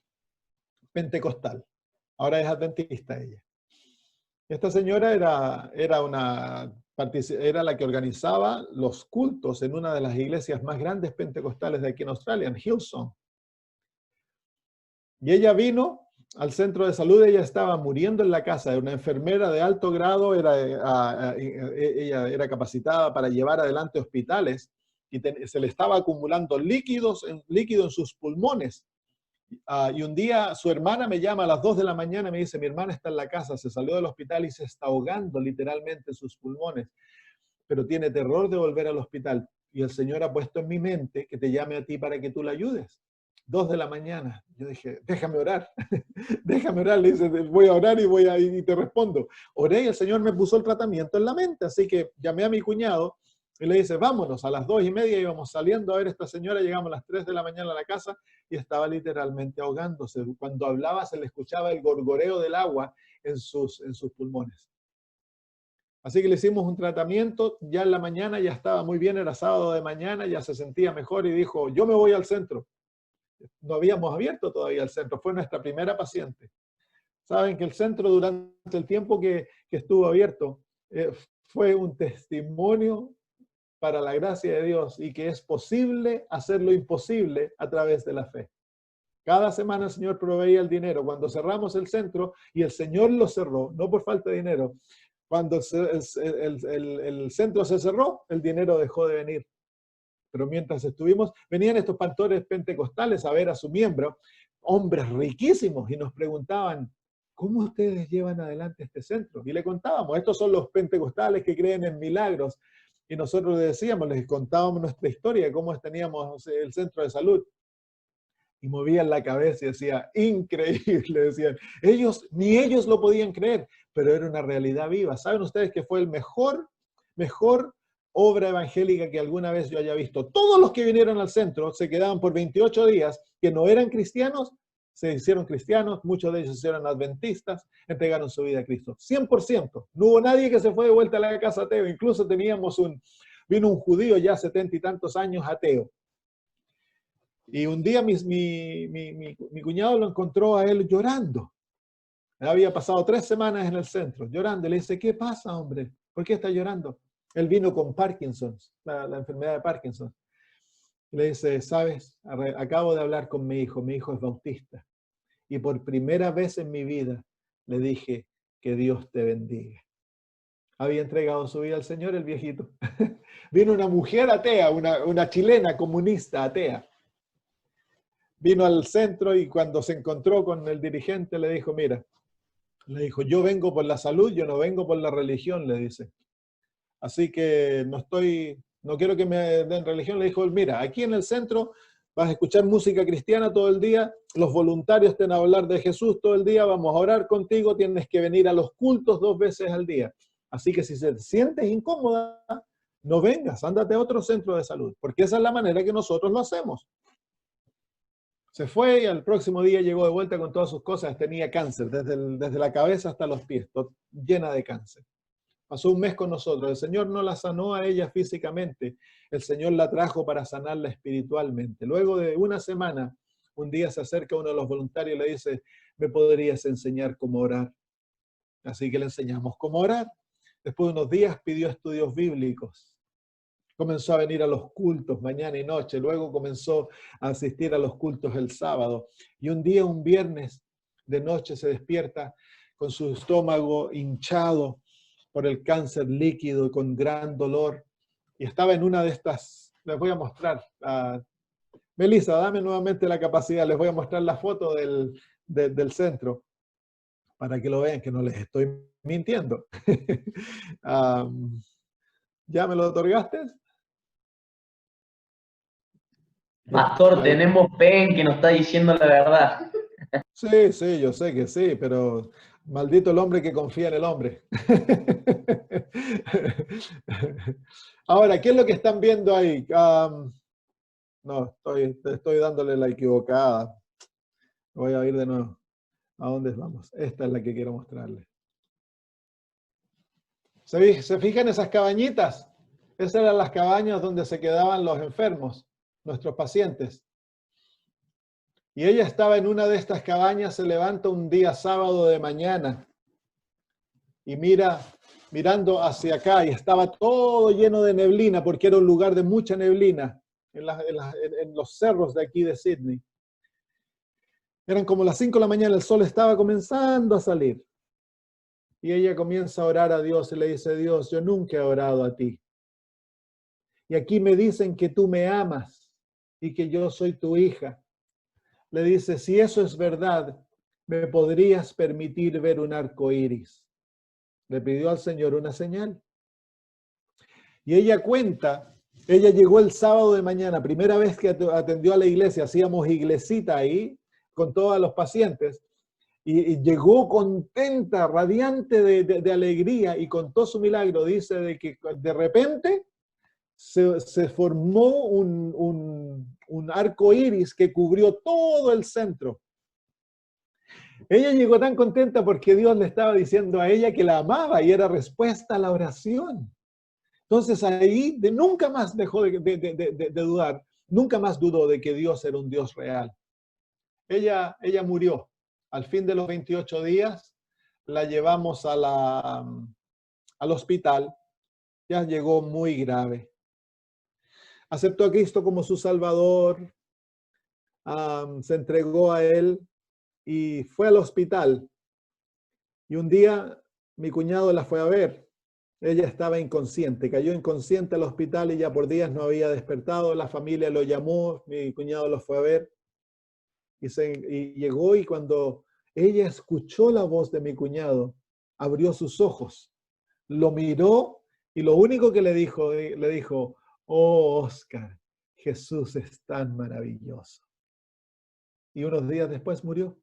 pentecostal. Ahora es adventista ella. Esta señora era la que organizaba los cultos en una de las iglesias más grandes pentecostales de aquí en Australia, en Hillsong. Y ella vino al centro de salud, ella estaba muriendo en la casa, de una enfermera de alto grado, ella era capacitada para llevar adelante hospitales y se le estaba acumulando líquido en sus pulmones. Y un día su hermana me llama a las 2 de la mañana y me dice, mi hermana está en la casa, se salió del hospital y se está ahogando literalmente en sus pulmones, pero tiene terror de volver al hospital. Y el Señor ha puesto en mi mente que te llame a ti para que tú la ayudes. 2 de la mañana. Yo dije, déjame orar, déjame orar. Le dice, voy a orar y te respondo. Oré y el Señor me puso el tratamiento en la mente, así que llamé a mi cuñado y le dice, vámonos, a las 2:30 íbamos saliendo a ver a esta señora, llegamos a las 3 de la mañana a la casa y estaba literalmente ahogándose. Cuando hablaba se le escuchaba el gorgoreo del agua en sus pulmones. Así que le hicimos un tratamiento, ya en la mañana ya estaba muy bien, era sábado de mañana, ya se sentía mejor y dijo, yo me voy al centro. No habíamos abierto todavía el centro, fue nuestra primera paciente. Saben que el centro durante el tiempo que estuvo abierto fue un testimonio para la gracia de Dios y que es posible hacer lo imposible a través de la fe. Cada semana el Señor proveía el dinero. Cuando cerramos el centro, y el Señor lo cerró, no por falta de dinero, cuando el centro se cerró, el dinero dejó de venir. Pero mientras estuvimos, venían estos pastores pentecostales a ver a su miembro, hombres riquísimos, y nos preguntaban, ¿cómo ustedes llevan adelante este centro? Y le contábamos, estos son los pentecostales que creen en milagros. Y nosotros les decíamos, les contábamos nuestra historia, cómo teníamos el centro de salud. Y movían la cabeza y decía, increíble, decían. Ni ellos lo podían creer, pero era una realidad viva. ¿Saben ustedes que fue el mejor obra evangélica que alguna vez yo haya visto? Todos los que vinieron al centro se quedaban por 28 días, que no eran cristianos, se hicieron cristianos, muchos de ellos se hicieron adventistas, entregaron su vida a Cristo. 100%. No hubo nadie que se fue de vuelta a la casa ateo. Incluso vino un judío ya 70 y tantos años ateo. Y un día mi cuñado lo encontró a él llorando. Había pasado 3 semanas en el centro, llorando. Le dice, ¿qué pasa, hombre? ¿Por qué está llorando? Él vino con Parkinson, la enfermedad de Parkinson. Y le dice, ¿sabes? Acabo de hablar con mi hijo es bautista. Y por primera vez en mi vida le dije, que Dios te bendiga. Había entregado su vida al Señor, el viejito. Vino una mujer atea, una chilena comunista atea. Vino al centro y cuando se encontró con el dirigente le dijo, mira, yo vengo por la salud, yo no vengo por la religión, le dice. Así que no quiero que me den religión. Le dijo, mira, aquí en el centro vas a escuchar música cristiana todo el día, los voluntarios te van a hablar de Jesús todo el día, vamos a orar contigo, tienes que venir a los cultos 2 veces al día. Así que si te sientes incómoda, no vengas, ándate a otro centro de salud, porque esa es la manera que nosotros lo hacemos. Se fue y al próximo día llegó de vuelta con todas sus cosas. Tenía cáncer, desde la cabeza hasta los pies, llena de cáncer. Pasó un mes con nosotros. El Señor no la sanó a ella físicamente. El Señor la trajo para sanarla espiritualmente. Luego de una semana, un día se acerca uno de los voluntarios y le dice, ¿me podrías enseñar cómo orar? Así que le enseñamos cómo orar. Después de unos días pidió estudios bíblicos. Comenzó a venir a los cultos mañana y noche, luego comenzó a asistir a los cultos el sábado. Y un día, un viernes de noche, se despierta con su estómago hinchado por el cáncer líquido y con gran dolor. Y estaba en una de estas, les voy a mostrar. Melissa, dame nuevamente la capacidad, les voy a mostrar la foto del centro para que lo vean, que no les estoy mintiendo. ¿Ya me lo otorgaste? Pastor, tenemos fe en que nos está diciendo la verdad. Sí, yo sé que sí, pero maldito el hombre que confía en el hombre. Ahora, ¿qué es lo que están viendo ahí? No, estoy dándole la equivocada. Voy a ir de nuevo. ¿A dónde vamos? Esta es la que quiero mostrarles. ¿Se fijan esas cabañitas? Esas eran las cabañas donde se quedaban los enfermos, nuestros pacientes. Y ella estaba en una de estas cabañas, se levanta un día sábado de mañana y mirando hacia acá, y estaba todo lleno de neblina, porque era un lugar de mucha neblina, en los cerros de aquí de Sydney. Eran como las 5 de la mañana, el sol estaba comenzando a salir. Y ella comienza a orar a Dios y le dice, Dios, yo nunca he orado a ti. Y aquí me dicen que tú me amas y que yo soy tu hija. Le dice, si eso es verdad, ¿me podrías permitir ver un arco iris? Le pidió al Señor una señal. Y ella cuenta Ella llegó el sábado de mañana, primera vez que atendió a la iglesia, hacíamos iglesita ahí con todos los pacientes, y llegó contenta, radiante de alegría, y contó su milagro. Dice de que de repente se formó un arco iris que cubrió todo el centro. Ella llegó tan contenta porque Dios le estaba diciendo a ella que la amaba y era respuesta a la oración. Entonces ahí nunca más dejó de dudar, nunca más dudó de que Dios era un Dios real. Ella murió. Al fin de los 28 días la llevamos al hospital. Ya llegó muy grave. Aceptó a Cristo como su Salvador, se entregó a Él y fue al hospital. Y un día mi cuñado la fue a ver. Ella estaba inconsciente, cayó inconsciente al hospital y ya por días no había despertado. La familia lo llamó, mi cuñado lo fue a ver y llegó, y cuando ella escuchó la voz de mi cuñado, abrió sus ojos, lo miró y lo único que le dijo, oh Oscar, Jesús es tan maravilloso. Y unos días después murió.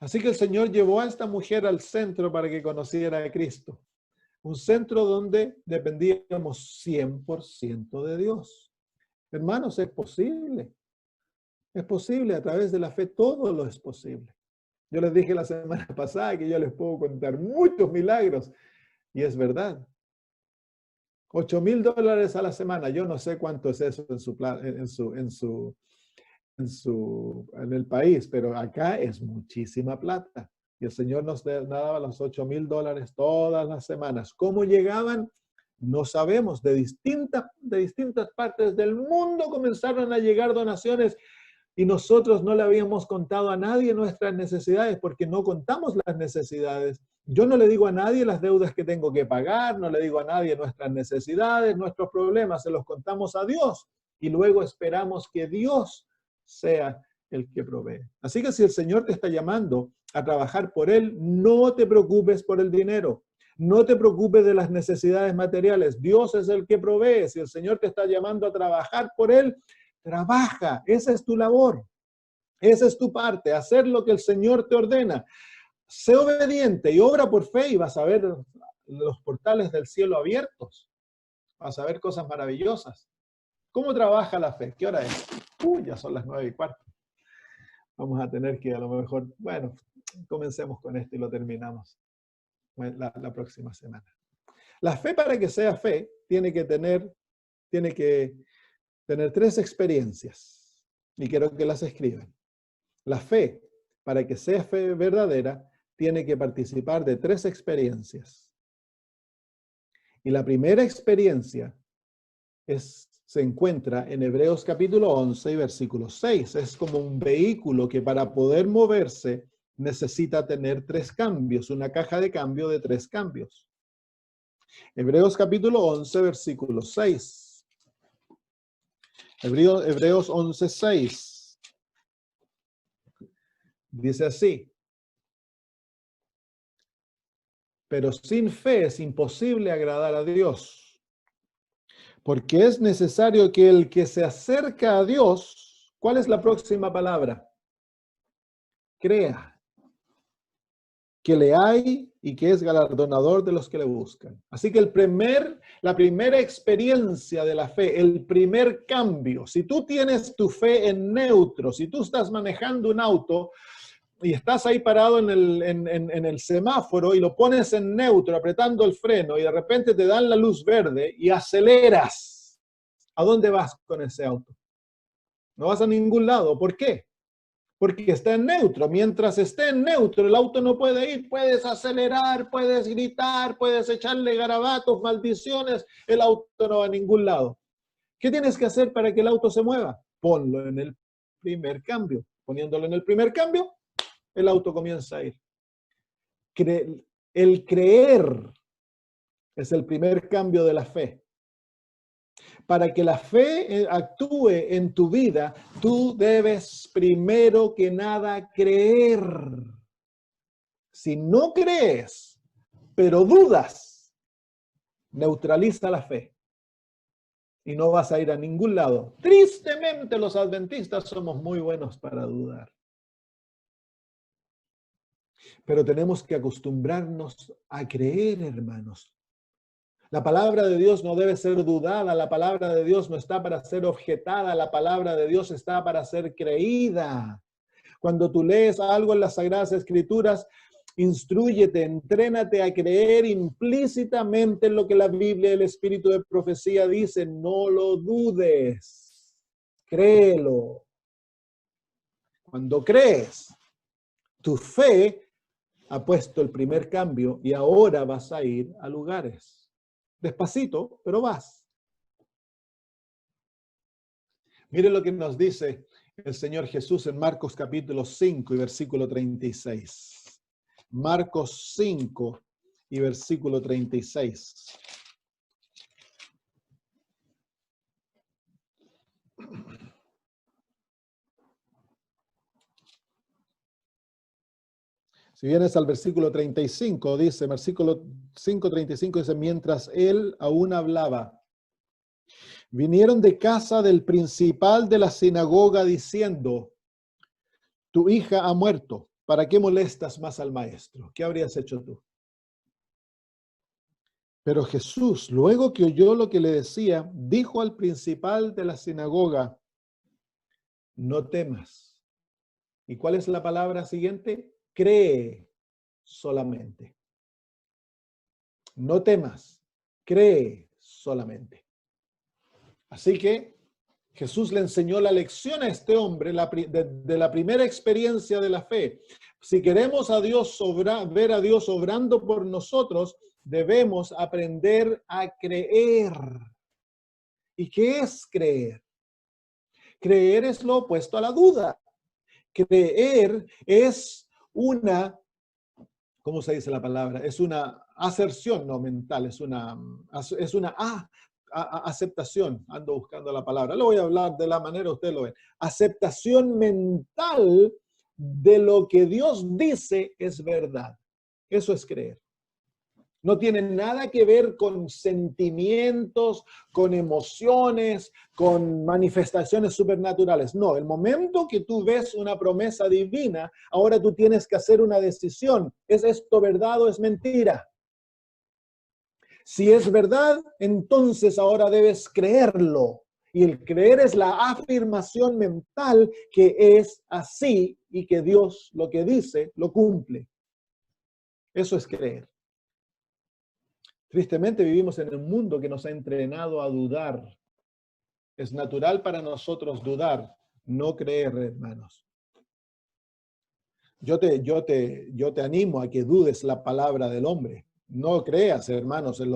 Así que el Señor llevó a esta mujer al centro para que conociera a Cristo. Un centro donde dependíamos 100% de Dios. Hermanos, es posible. Es posible, a través de la fe todo lo es posible. Yo les dije la semana pasada que yo les puedo contar muchos milagros, y es verdad. $8,000 a la semana, yo no sé cuánto es eso en el país, pero acá es muchísima plata. Y el Señor nos daba los $8,000 todas las semanas. ¿Cómo llegaban? No sabemos. De distintas partes del mundo comenzaron a llegar donaciones, y nosotros no le habíamos contado a nadie nuestras necesidades porque no contamos las necesidades. Yo no le digo a nadie las deudas que tengo que pagar, no le digo a nadie nuestras necesidades, nuestros problemas, se los contamos a Dios y luego esperamos que Dios sea el que provee. Así que si el Señor te está llamando a trabajar por Él, no te preocupes por el dinero. No te preocupes de las necesidades materiales. Dios es el que provee. Si el Señor te está llamando a trabajar por Él, trabaja. Esa es tu labor. Esa es tu parte. Hacer lo que el Señor te ordena. Sé obediente y obra por fe y vas a ver los portales del cielo abiertos. Vas a ver cosas maravillosas. ¿Cómo trabaja la fe? ¿Qué hora es? Ya son las 9:15. Vamos a tener que a lo mejor, bueno, comencemos con esto y lo terminamos la próxima semana. La fe, para que sea fe, tiene que tener 3 experiencias, y quiero que las escriban. La fe, para que sea fe verdadera, tiene que participar de 3 experiencias. Y la primera experiencia se encuentra en Hebreos capítulo 11 y versículo 6. Es como un vehículo que para poder moverse necesita tener 3 cambios, una caja de cambio de 3 cambios. Hebreos capítulo 11, versículo 6. Hebreos 11, 6. Dice así: pero sin fe es imposible agradar a Dios, porque es necesario que el que se acerca a Dios, ¿cuál es la próxima palabra? Crea que le hay y que es galardonador de los que le buscan. Así que la primera experiencia de la fe, el primer cambio, si tú tienes tu fe en neutro, si tú estás manejando un auto y estás ahí parado en el semáforo y lo pones en neutro, apretando el freno, y de repente te dan la luz verde y aceleras, ¿a dónde vas con ese auto? No vas a ningún lado. ¿Por qué? Porque está en neutro. Mientras esté en neutro, el auto no puede ir. Puedes acelerar, puedes gritar, puedes echarle garabatos, maldiciones, el auto no va a ningún lado. ¿Qué tienes que hacer para que el auto se mueva? Ponlo en el primer cambio. Poniéndolo en el primer cambio, el auto comienza a ir. El creer es el primer cambio de la fe. Para que la fe actúe en tu vida, tú debes primero que nada creer. Si no crees, pero dudas, neutraliza la fe y no vas a ir a ningún lado. Tristemente, los adventistas somos muy buenos para dudar. Pero tenemos que acostumbrarnos a creer, hermanos. La palabra de Dios no debe ser dudada, la palabra de Dios no está para ser objetada, la palabra de Dios está para ser creída. Cuando tú lees algo en las Sagradas Escrituras, instrúyete, entrénate a creer implícitamente en lo que la Biblia y el Espíritu de Profecía dicen. No lo dudes, créelo. Cuando crees, tu fe ha puesto el primer cambio y ahora vas a ir a lugares. Despacito, pero vas. Miren lo que nos dice el Señor Jesús en Marcos capítulo 5 y versículo 36. Marcos 5 y versículo 36. Si vienes al versículo 35, dice, versículo 5:35 dice, mientras él aún hablaba, vinieron de casa del principal de la sinagoga diciendo, tu hija ha muerto, ¿para qué molestas más al maestro? ¿Qué habrías hecho tú? Pero Jesús, luego que oyó lo que le decía, dijo al principal de la sinagoga, no temas. ¿Y cuál es la palabra siguiente? Cree solamente. No temas, cree solamente. Así que Jesús le enseñó la lección a este hombre de la primera experiencia de la fe. Si queremos a Dios ver a Dios obrando por nosotros, debemos aprender a creer. ¿Y qué es creer? Creer es lo opuesto a la duda. Creer es una, ¿cómo se dice la palabra? Es una aserción, no mental, es una aceptación. Ando buscando la palabra. Lo voy a hablar de la manera ustedes lo ven. Aceptación mental de lo que Dios dice es verdad. Eso es creer. No tiene nada que ver con sentimientos, con emociones, con manifestaciones supernaturales. No, el momento que tú ves una promesa divina, ahora tú tienes que hacer una decisión. ¿Es esto verdad o es mentira? Si es verdad, entonces ahora debes creerlo. Y el creer es la afirmación mental que es así y que Dios lo que dice lo cumple. Eso es creer. Tristemente vivimos en un mundo que nos ha entrenado a dudar. Es natural para nosotros dudar, no creer, hermanos. Yo te animo a que dudes la palabra del hombre. No creas, hermanos, en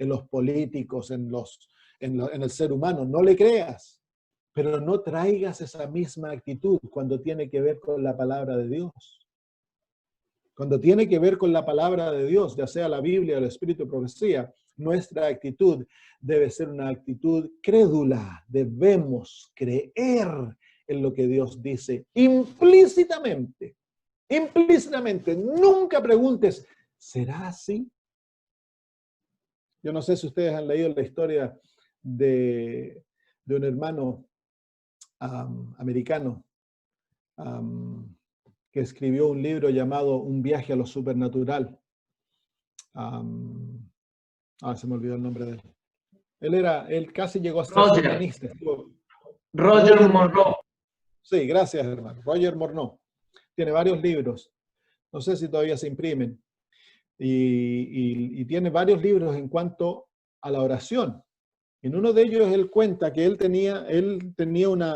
los políticos, en el ser humano. No le creas. Pero no traigas esa misma actitud cuando tiene que ver con la palabra de Dios. Cuando tiene que ver con la palabra de Dios, ya sea la Biblia o el Espíritu de Profecía, nuestra actitud debe ser una actitud crédula. Debemos creer en lo que Dios dice implícitamente. Implícitamente. Nunca preguntes, ¿será así? Yo no sé si ustedes han leído la historia de un hermano americano que escribió un libro llamado Un viaje a lo supernatural. Se me olvidó el nombre de él. Él casi llegó a ser satanista. Roger Monroe. Sí, gracias, hermano. Roger Monroe. Tiene varios libros. No sé si todavía se imprimen. Y tiene varios libros en cuanto a la oración. En uno de ellos él cuenta que él tenía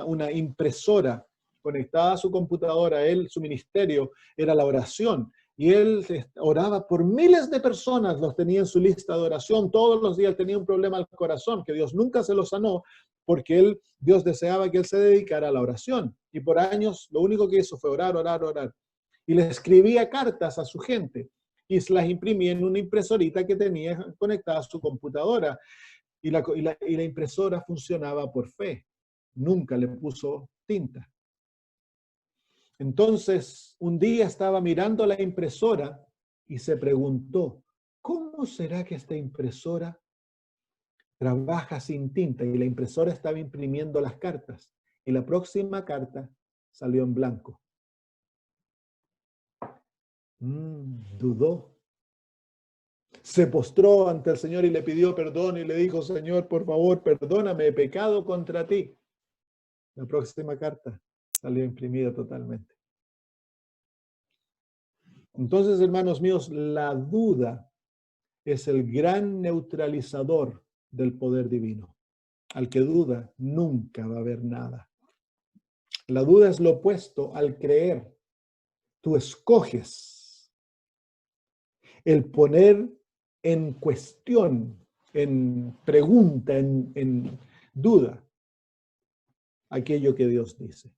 una impresora conectada a su computadora. Su ministerio era la oración. Y él oraba por miles de personas, los tenía en su lista de oración. Todos los días tenía un problema al corazón, que Dios nunca se lo sanó, porque Dios deseaba que él se dedicara a la oración. Y por años lo único que hizo fue orar, orar, orar. Y le escribía cartas a su gente y se las imprimía en una impresorita que tenía conectada a su computadora. Y la impresora funcionaba por fe. Nunca le puso tinta. Entonces, un día estaba mirando la impresora y se preguntó, ¿cómo será que esta impresora trabaja sin tinta y la impresora estaba imprimiendo las cartas y la próxima carta salió en blanco. Dudó. Se postró ante el Señor y le pidió perdón y le dijo, Señor, por favor, perdóname, he pecado contra ti. La próxima carta salió imprimida totalmente. Entonces, hermanos míos, la duda es el gran neutralizador del poder divino. Al que duda, nunca va a haber nada. La duda es lo opuesto al creer. Tú escoges el poner en cuestión, en pregunta, en duda, aquello que Dios dice.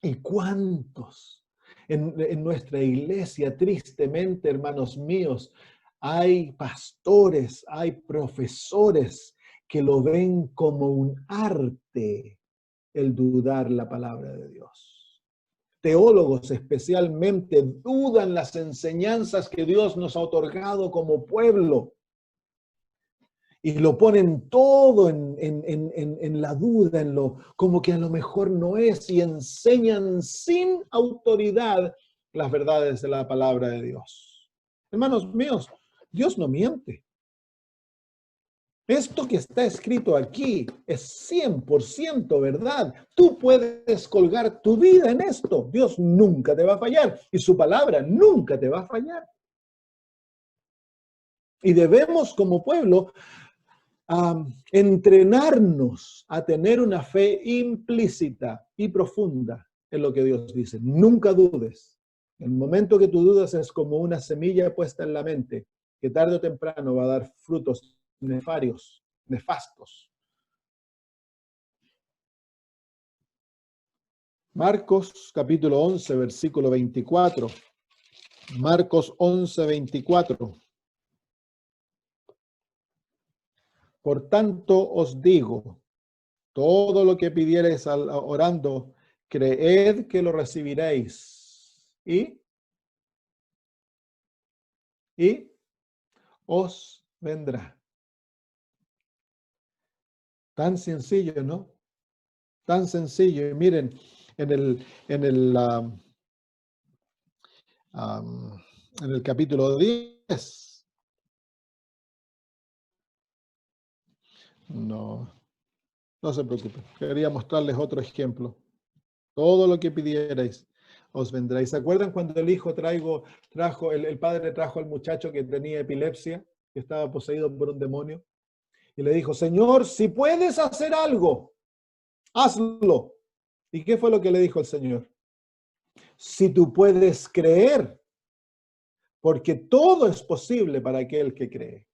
¿Y cuántos en nuestra iglesia, tristemente, hermanos míos, hay pastores, hay profesores que lo ven como un arte el dudar la palabra de Dios? Teólogos especialmente dudan las enseñanzas que Dios nos ha otorgado como pueblo y lo ponen todo en la duda, en lo como que a lo mejor no es, y enseñan sin autoridad las verdades de la palabra de Dios. Hermanos míos, Dios no miente. Esto que está escrito aquí es 100% verdad. Tú puedes colgar tu vida en esto. Dios nunca te va a fallar y su palabra nunca te va a fallar. Y debemos como pueblo entrenarnos a tener una fe implícita y profunda en lo que Dios dice. Nunca dudes. El momento que tú dudas es como una semilla puesta en la mente, que tarde o temprano va a dar frutos nefastos. Marcos capítulo 11, versículo 24. Marcos 11, 24. Por tanto os digo, todo lo que pidiereis orando, creed que lo recibiréis. Y os vendrá. Tan sencillo, ¿no? Tan sencillo. Y miren, en el capítulo 10. No se preocupen. Quería mostrarles otro ejemplo. Todo lo que pidierais os vendrá. ¿Y se acuerdan cuando el hijo el padre trajo al muchacho que tenía epilepsia, que estaba poseído por un demonio? Y le dijo, Señor, si puedes hacer algo, hazlo. ¿Y qué fue lo que le dijo el Señor? Si tú puedes creer, porque todo es posible para aquel que cree.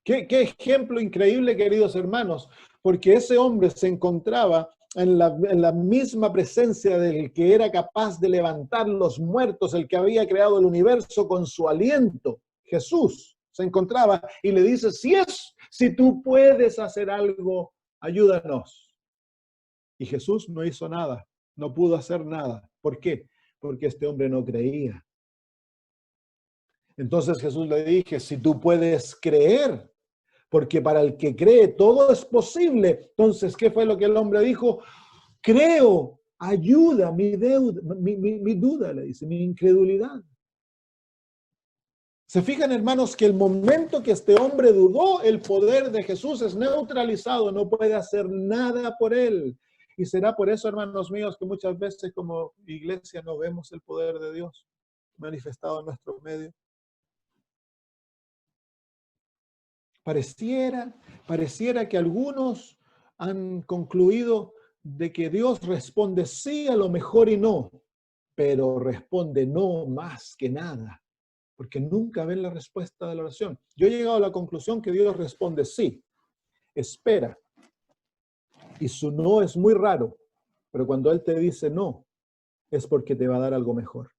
Qué ejemplo increíble, queridos hermanos, porque ese hombre se encontraba en la misma presencia del que era capaz de levantar los muertos, el que había creado el universo con su aliento. Jesús se encontraba y le dice, si tú puedes hacer algo, ayúdanos. Y Jesús no hizo nada, no pudo hacer nada. ¿Por qué? Porque este hombre no creía. Entonces Jesús le dije, si tú puedes creer, porque para el que cree todo es posible. Entonces, ¿qué fue lo que el hombre dijo? Creo, ayuda mi duda, le dice, mi incredulidad. Se fijan, hermanos, que el momento que este hombre dudó, el poder de Jesús es neutralizado, no puede hacer nada por él. Y será por eso, hermanos míos, que muchas veces como iglesia no vemos el poder de Dios manifestado en nuestro medio. Pareciera que algunos han concluido de que Dios responde sí a lo mejor y no, pero responde no más que nada, porque nunca ven la respuesta de la oración. Yo he llegado a la conclusión que Dios responde sí, espera, y su no es muy raro, pero cuando Él te dice no, es porque te va a dar algo mejor.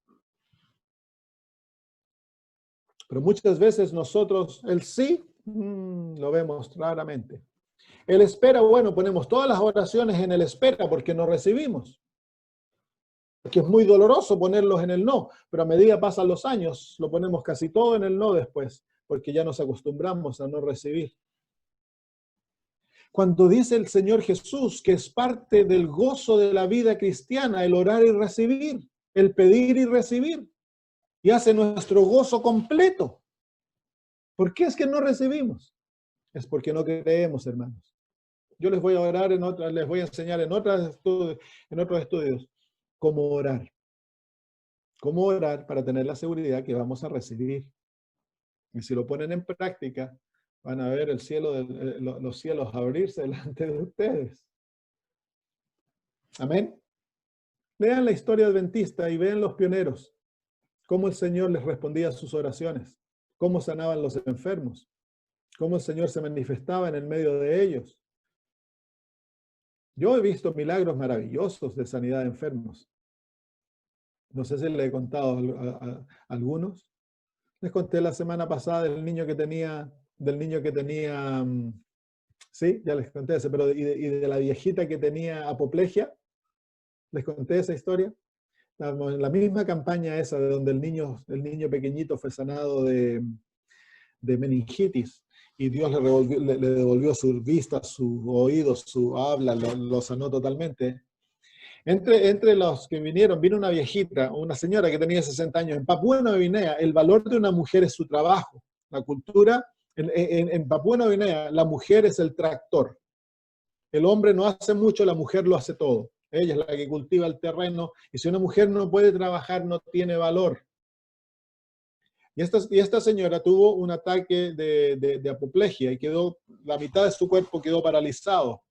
Pero muchas veces nosotros el sí lo vemos claramente. El espera, bueno, ponemos todas las oraciones en el espera porque no recibimos. Porque es muy doloroso ponerlos en el no, pero a medida pasan los años, lo ponemos casi todo en el no después, porque ya nos acostumbramos a no recibir. cuando dice el Señor Jesús que es parte del gozo de la vida cristiana, el orar y recibir, el pedir y recibir, y hace nuestro gozo completo. ¿Por qué es que no recibimos? Es porque no creemos, hermanos. Yo les voy a orar les voy a enseñar en otros estudios cómo orar. Cómo orar para tener la seguridad que vamos a recibir. Y si lo ponen en práctica, van a ver los cielos abrirse delante de ustedes. Amén. Lean la historia adventista y vean los pioneros, cómo el Señor les respondía a sus oraciones, cómo sanaban los enfermos, cómo el Señor se manifestaba en el medio de ellos. Yo he visto milagros maravillosos de sanidad de enfermos. No sé si les he contado a algunos. Les conté la semana pasada del niño que tenía, sí, ya les conté ese, pero y de la viejita que tenía apoplejia. Les conté esa historia. La misma campaña esa de donde el niño pequeñito fue sanado de meningitis y Dios le devolvió su vista, sus oídos, su habla, lo sanó totalmente. Entre los que vinieron, vino una viejita, una señora que tenía 60 años. En Papúa Nueva Guinea, el valor de una mujer es su trabajo. La cultura, en Papúa Nueva Guinea, la mujer es el tractor. El hombre no hace mucho, la mujer lo hace todo. Ella es la que cultiva el terreno, y si una mujer no puede trabajar, no tiene valor. Y esta señora tuvo un ataque de apoplejia y la mitad de su cuerpo quedó paralizado.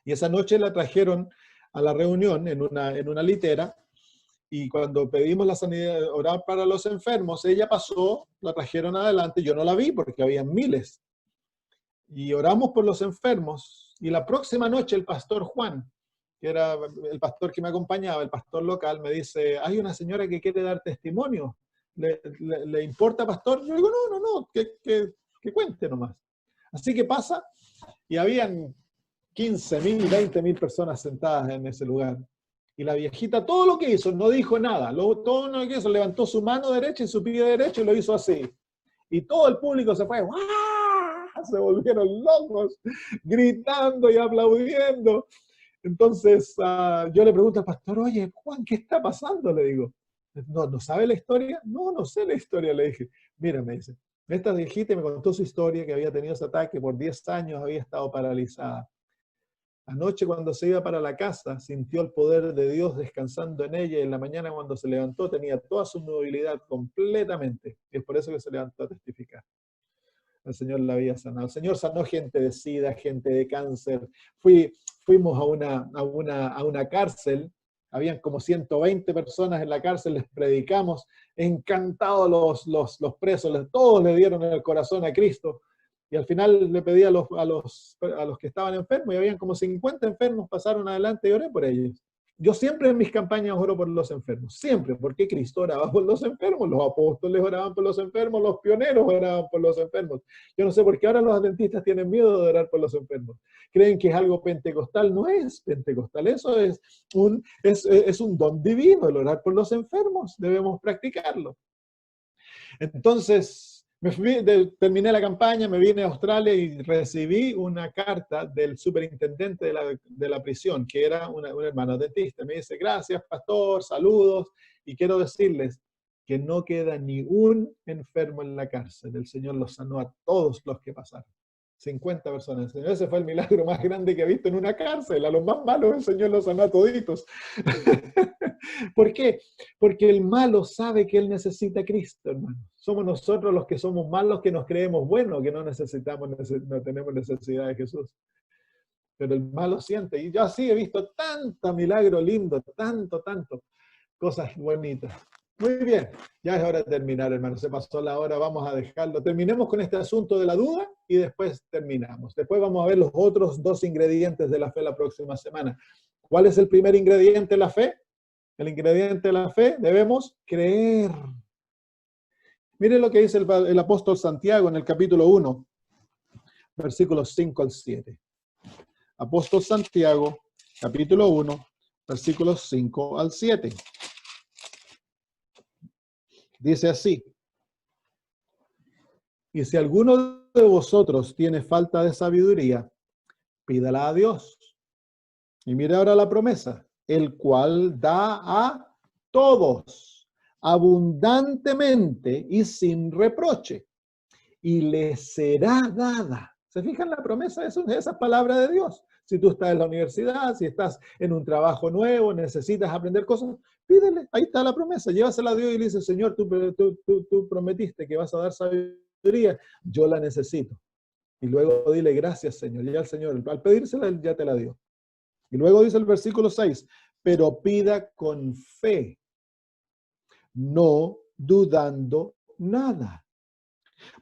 Y esa noche la trajeron a la reunión en una litera, y cuando pedimos la sanidad, orar para los enfermos, ella pasó, la trajeron adelante, yo no la vi porque habían miles. Y oramos por los enfermos, y la próxima noche el pastor Juan, que era el pastor que me acompañaba, el pastor local, me dice, hay una señora que quiere dar testimonio. ¿Le importa, pastor? Yo digo, no, que cuente nomás. Así que pasa, y habían 15.000, 20.000 personas sentadas en ese lugar. Y la viejita, todo lo que hizo, no dijo nada. Todo lo que hizo, levantó su mano derecha y su pie derecho y lo hizo así. Y todo el público se fue, ¡guau! Se volvieron locos, gritando y aplaudiendo. Entonces yo le pregunto al pastor, oye, Juan, ¿qué está pasando? Le digo, ¿no sabe la historia? No sé la historia, le dije. Mira, me dice, esta viejita me contó su historia, que había tenido ese ataque, por 10 años había estado paralizada. Anoche cuando se iba para la casa, sintió el poder de Dios descansando en ella, y en la mañana cuando se levantó tenía toda su movilidad completamente. Y es por eso que se levantó a testificar. El Señor la había sanado. El Señor sanó gente de SIDA, gente de cáncer. Fuimos a una cárcel, habían como 120 personas en la cárcel, les predicamos, encantados los presos, todos le dieron el corazón a Cristo. Y al final le pedí a los que estaban enfermos, y habían como 50 enfermos, pasaron adelante y oré por ellos. Yo siempre en mis campañas oro por los enfermos, siempre, porque Cristo oraba por los enfermos, los apóstoles oraban por los enfermos, los pioneros oraban por los enfermos. Yo no sé por qué ahora los adventistas tienen miedo de orar por los enfermos. Creen que es algo pentecostal. No es pentecostal, eso es un don divino, el orar por los enfermos. Debemos practicarlo. Entonces, terminé la campaña, me vine a Australia y recibí una carta del superintendente de la prisión, que era un hermano adventista. Me dice, gracias, pastor, saludos, y quiero decirles que no queda ni un enfermo en la cárcel. El Señor los sanó a todos los que pasaron. 50 personas. Ese fue el milagro más grande que he visto en una cárcel. A los más malos el Señor los sanó a toditos. ¿Por qué? Porque el malo sabe que él necesita a Cristo, hermano. Somos nosotros los que somos malos, que nos creemos buenos, que no tenemos necesidad de Jesús. Pero el malo siente. Y yo así he visto tanto milagro lindo, tanto, cosas bonitas. Muy bien, ya es hora de terminar, hermano. Se pasó la hora, vamos a dejarlo. Terminemos con este asunto de la duda y después terminamos. Después vamos a ver los otros 2 ingredientes de la fe la próxima semana. ¿Cuál es el primer ingrediente de la fe? El ingrediente de la fe, debemos creer. Miren lo que dice el apóstol Santiago en el capítulo 1, versículos 5 al 7. Apóstol Santiago, capítulo 1, versículos 5 al 7. Dice así: y si alguno de vosotros tiene falta de sabiduría, pídala a Dios. Y mire ahora la promesa, el cual da a todos abundantemente y sin reproche, y le será dada. ¿Se fijan la promesa? Esa palabra de Dios. Si tú estás en la universidad, si estás en un trabajo nuevo, necesitas aprender cosas, pídele, ahí está la promesa, llévasela a Dios y le dice, Señor, tú prometiste que vas a dar sabiduría, yo la necesito. Y luego dile, gracias, Señor. Ya el Señor, al pedírsela, Él ya te la dio. Y luego dice el versículo 6, pero pida con fe, no dudando nada.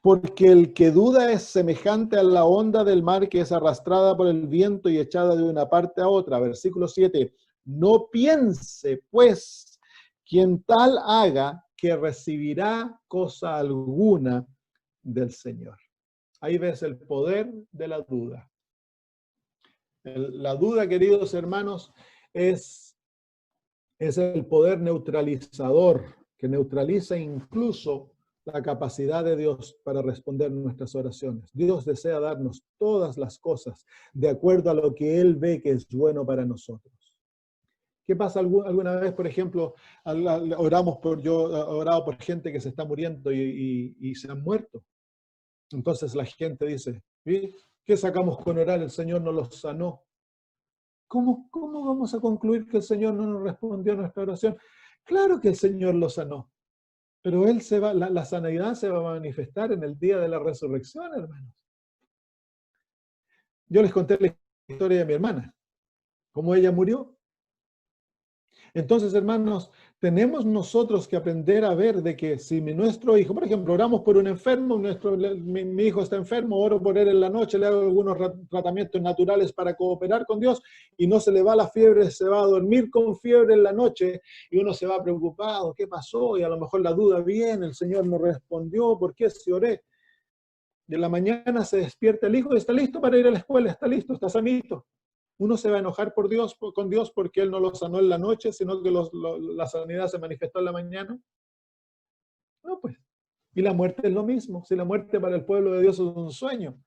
Porque el que duda es semejante a la onda del mar que es arrastrada por el viento y echada de una parte a otra. Versículo 7, no piense, pues, quien tal haga que recibirá cosa alguna del Señor. Ahí ves el poder de la duda. La duda, queridos hermanos, es el poder neutralizador que neutraliza incluso la capacidad de Dios para responder nuestras oraciones. Dios desea darnos todas las cosas de acuerdo a lo que Él ve que es bueno para nosotros. ¿Qué pasa alguna vez, por ejemplo, yo he orado por gente que se está muriendo y se han muerto? Entonces la gente dice, ¿qué sacamos con orar? El Señor no los sanó. ¿Cómo vamos a concluir que el Señor no nos respondió a nuestra oración? Claro que el Señor los sanó, pero la sanidad se va a manifestar en el día de la resurrección, hermanos. Yo les conté la historia de mi hermana, cómo ella murió. Entonces, hermanos, tenemos nosotros que aprender a ver de que si nuestro hijo, por ejemplo, oramos por un enfermo, mi hijo está enfermo, oro por él en la noche, le hago algunos tratamientos naturales para cooperar con Dios y no se le va la fiebre, se va a dormir con fiebre en la noche y uno se va preocupado, ¿qué pasó? Y a lo mejor la duda viene, el Señor no respondió, ¿por qué si oré? Y en la mañana se despierta el hijo y está listo para ir a la escuela, está listo, está sanito. Uno se va a enojar con Dios porque Él no lo sanó en la noche, sino que la sanidad se manifestó en la mañana. No, pues. Y la muerte es lo mismo. Si la muerte para el pueblo de Dios es un sueño,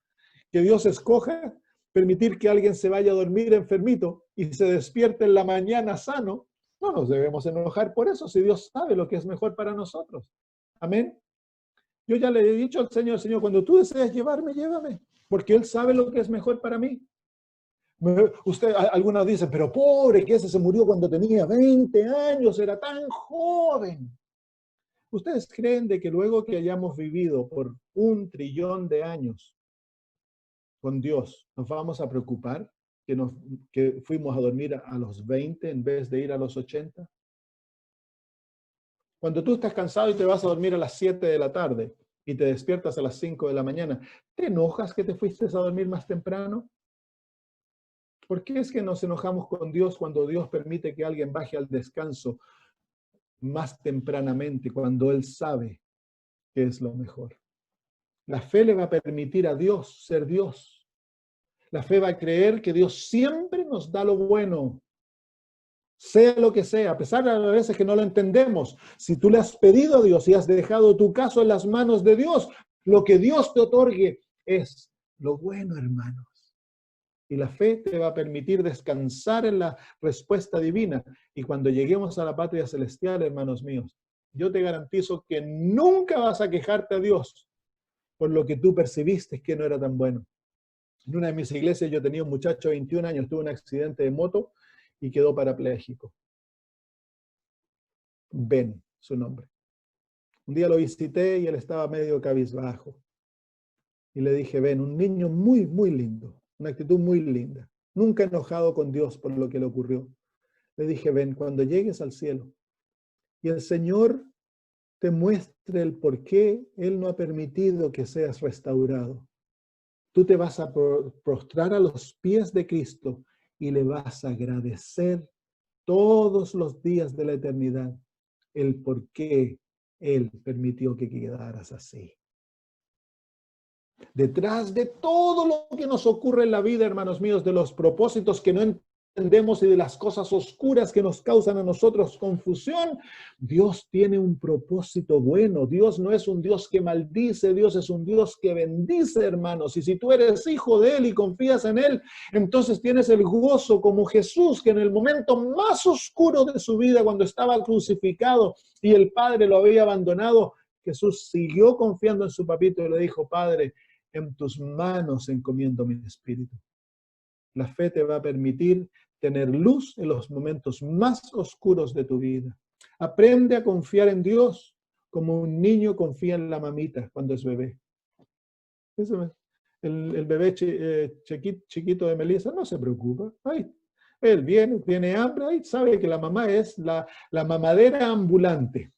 que Dios escoja permitir que alguien se vaya a dormir enfermito y se despierte en la mañana sano, no nos debemos enojar por eso, si Dios sabe lo que es mejor para nosotros. Amén. Yo ya le he dicho al Señor, Señor, cuando tú deseas llevarme, llévame, porque Él sabe lo que es mejor para mí. Algunos dicen, pero pobre, que ese se murió cuando tenía 20 años, era tan joven. ¿Ustedes creen de que luego que hayamos vivido por 1 trillón de años con Dios, nos vamos a preocupar que fuimos a dormir a los 20 en vez de ir a los 80? Cuando tú estás cansado y te vas a dormir a las 7 de la tarde y te despiertas a las 5 de la mañana, ¿te enojas que te fuiste a dormir más temprano? ¿Por qué es que nos enojamos con Dios cuando Dios permite que alguien baje al descanso más tempranamente, cuando Él sabe que es lo mejor? La fe le va a permitir a Dios ser Dios. La fe va a creer que Dios siempre nos da lo bueno, sea lo que sea, a pesar de las veces que no lo entendemos. Si tú le has pedido a Dios y has dejado tu caso en las manos de Dios, lo que Dios te otorgue es lo bueno, hermanos. Y la fe te va a permitir descansar en la respuesta divina. Y cuando lleguemos a la patria celestial, hermanos míos, yo te garantizo que nunca vas a quejarte a Dios por lo que tú percibiste que no era tan bueno. En una de mis iglesias yo tenía un muchacho de 21 años, tuvo un accidente de moto y quedó parapléjico. Ben, su nombre. Un día lo visité y él estaba medio cabizbajo. Y le dije, Ben, un niño muy, muy lindo. Una actitud muy linda, nunca enojado con Dios por lo que le ocurrió. Le dije, ven, cuando llegues al cielo y el Señor te muestre el por qué Él no ha permitido que seas restaurado, tú te vas a prostrar a los pies de Cristo y le vas a agradecer todos los días de la eternidad el por qué Él permitió que quedaras así. Detrás de todo lo que nos ocurre en la vida, hermanos míos, de los propósitos que no entendemos y de las cosas oscuras que nos causan a nosotros confusión, Dios tiene un propósito bueno. Dios no es un Dios que maldice, Dios es un Dios que bendice, hermanos. Y si tú eres hijo de Él y confías en Él, entonces tienes el gozo como Jesús, que en el momento más oscuro de su vida, cuando estaba crucificado y el Padre lo había abandonado, Jesús siguió confiando en su papito y le dijo: Padre, en tus manos encomiendo mi espíritu. La fe te va a permitir tener luz en los momentos más oscuros de tu vida. Aprende a confiar en Dios como un niño confía en la mamita cuando es bebé. El bebé chiquito de Melissa no se preocupa. Ay, él tiene hambre y sabe que la mamá es la mamadera ambulante.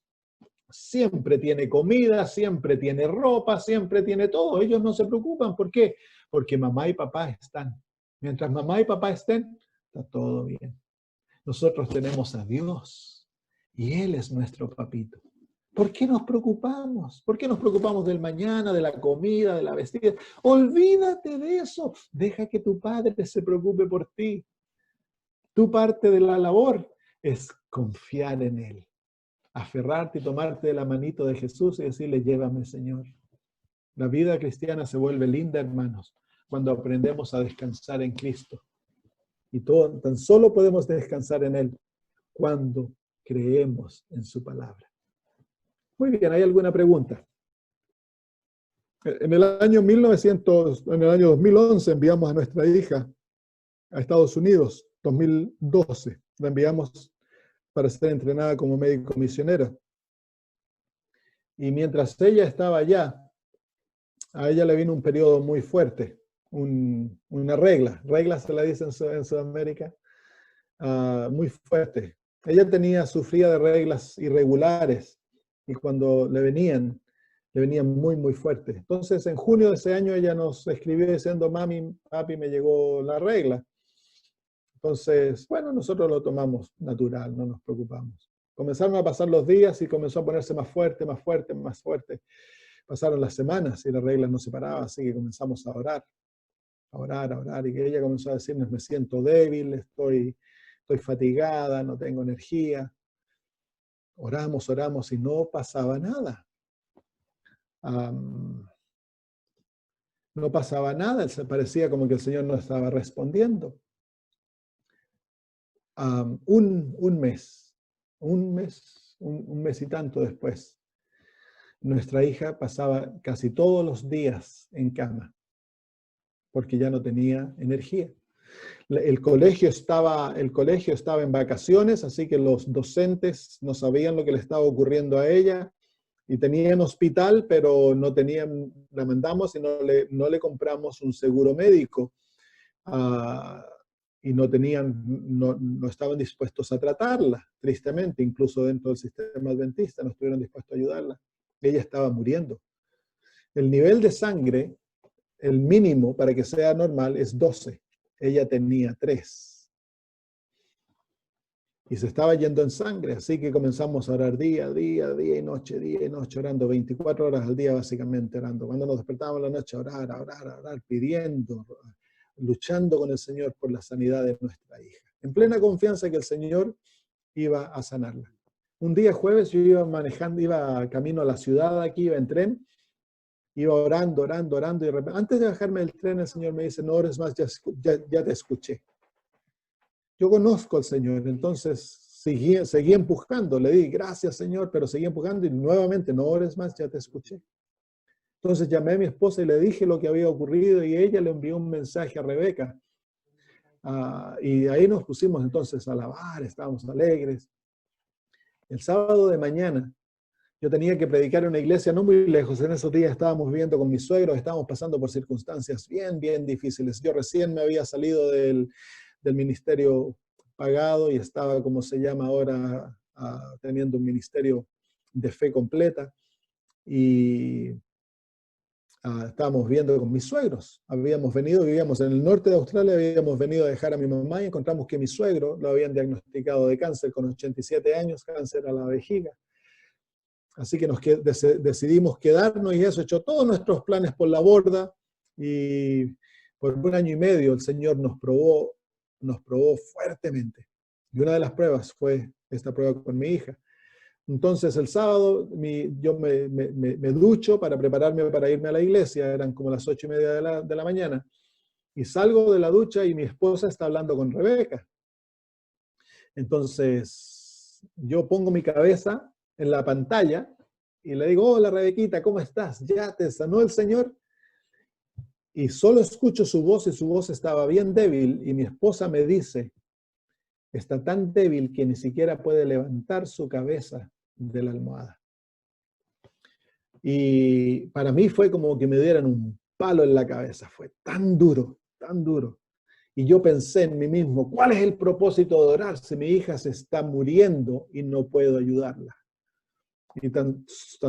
Siempre tiene comida, siempre tiene ropa, siempre tiene todo. Ellos no se preocupan. ¿Por qué? Porque mamá y papá están. Mientras mamá y papá estén, está todo bien. Nosotros tenemos a Dios y Él es nuestro papito. ¿Por qué nos preocupamos? ¿Por qué nos preocupamos del mañana, de la comida, de la vestida? Olvídate de eso. Deja que tu Padre se preocupe por ti. Tu parte de la labor es confiar en Él. Aferrarte y tomarte de la manito de Jesús y decirle: llévame, Señor. La vida cristiana se vuelve linda, hermanos, cuando aprendemos a descansar en Cristo. Y tan solo podemos descansar en Él cuando creemos en su palabra. Muy bien, ¿hay alguna pregunta? En el año 2011 enviamos a nuestra hija a Estados Unidos, 2012. La enviamos para ser entrenada como médico misionera. Y mientras ella estaba allá, a ella le vino un periodo muy fuerte, una regla se la dice en Sudamérica, muy fuerte. Ella sufría de reglas irregulares y cuando le venían muy, muy fuerte. Entonces, en junio de ese año ella nos escribió diciendo: mami, papi, me llegó la regla. Entonces, bueno, nosotros lo tomamos natural, no nos preocupamos. Comenzaron a pasar los días y comenzó a ponerse más fuerte, más fuerte, más fuerte. Pasaron las semanas y la regla no se paraba, así que comenzamos a orar, y que ella comenzó a decirnos: me siento débil, estoy fatigada, no tengo energía. Oramos y no pasaba nada. No pasaba nada, se parecía como que el Señor no estaba respondiendo. Un mes y tanto después, nuestra hija pasaba casi todos los días en cama, porque ya no tenía energía. El colegio estaba en vacaciones, así que los docentes no sabían lo que le estaba ocurriendo a ella, y tenían hospital, pero no tenían, la mandamos y no le compramos un seguro médico. Y no estaban dispuestos a tratarla, tristemente, incluso dentro del sistema adventista no estuvieron dispuestos a ayudarla. Ella estaba muriendo. El nivel de sangre, el mínimo para que sea normal, es 12. Ella tenía 3. Y se estaba yendo en sangre, así que comenzamos a orar día y noche, orando 24 horas al día básicamente, orando. Cuando nos despertábamos en la noche, orar, pidiendo, luchando con el Señor por la sanidad de nuestra hija, en plena confianza que el Señor iba a sanarla. Un día jueves yo iba camino a la ciudad aquí, iba en tren, iba orando, y de repente, antes de bajarme del tren, el Señor me dice: no ores más, ya te escuché. Yo conozco al Señor, entonces seguí empujando, le di gracias, Señor, pero seguí empujando y nuevamente: no ores más, ya te escuché. Entonces llamé a mi esposa y le dije lo que había ocurrido y ella le envió un mensaje a Rebeca. Y ahí nos pusimos entonces a alabar, estábamos alegres. El sábado de mañana yo tenía que predicar en una iglesia no muy lejos. En esos días estábamos viviendo con mis suegros, estábamos pasando por circunstancias bien difíciles. Yo recién me había salido del ministerio pagado y estaba, como se llama ahora, teniendo un ministerio de fe completa. Y estábamos viendo con mis suegros. Vivíamos en el norte de Australia, habíamos venido a dejar a mi mamá y encontramos que mi suegro lo habían diagnosticado de cáncer con 87 años, cáncer a la vejiga. Así que decidimos quedarnos y eso echó todos nuestros planes por la borda. Y por 1 año y medio el Señor nos probó nos probó fuertemente. Y una de las pruebas fue esta prueba con mi hija. Entonces el sábado yo me ducho para prepararme para irme a la iglesia, eran como las 8:30 de la mañana, y salgo de la ducha y mi esposa está hablando con Rebeca. Entonces yo pongo mi cabeza en la pantalla y le digo, hola Rebequita, ¿cómo estás? ¿Ya te sanó el Señor? Y solo escucho su voz y su voz estaba bien débil y mi esposa me dice, está tan débil que ni siquiera puede levantar su cabeza de la almohada. Y para mí fue como que me dieran un palo en la cabeza, fue tan duro, tan duro. Y yo pensé en mí mismo, ¿cuál es el propósito de orar si mi hija se está muriendo y no puedo ayudarla? Y tan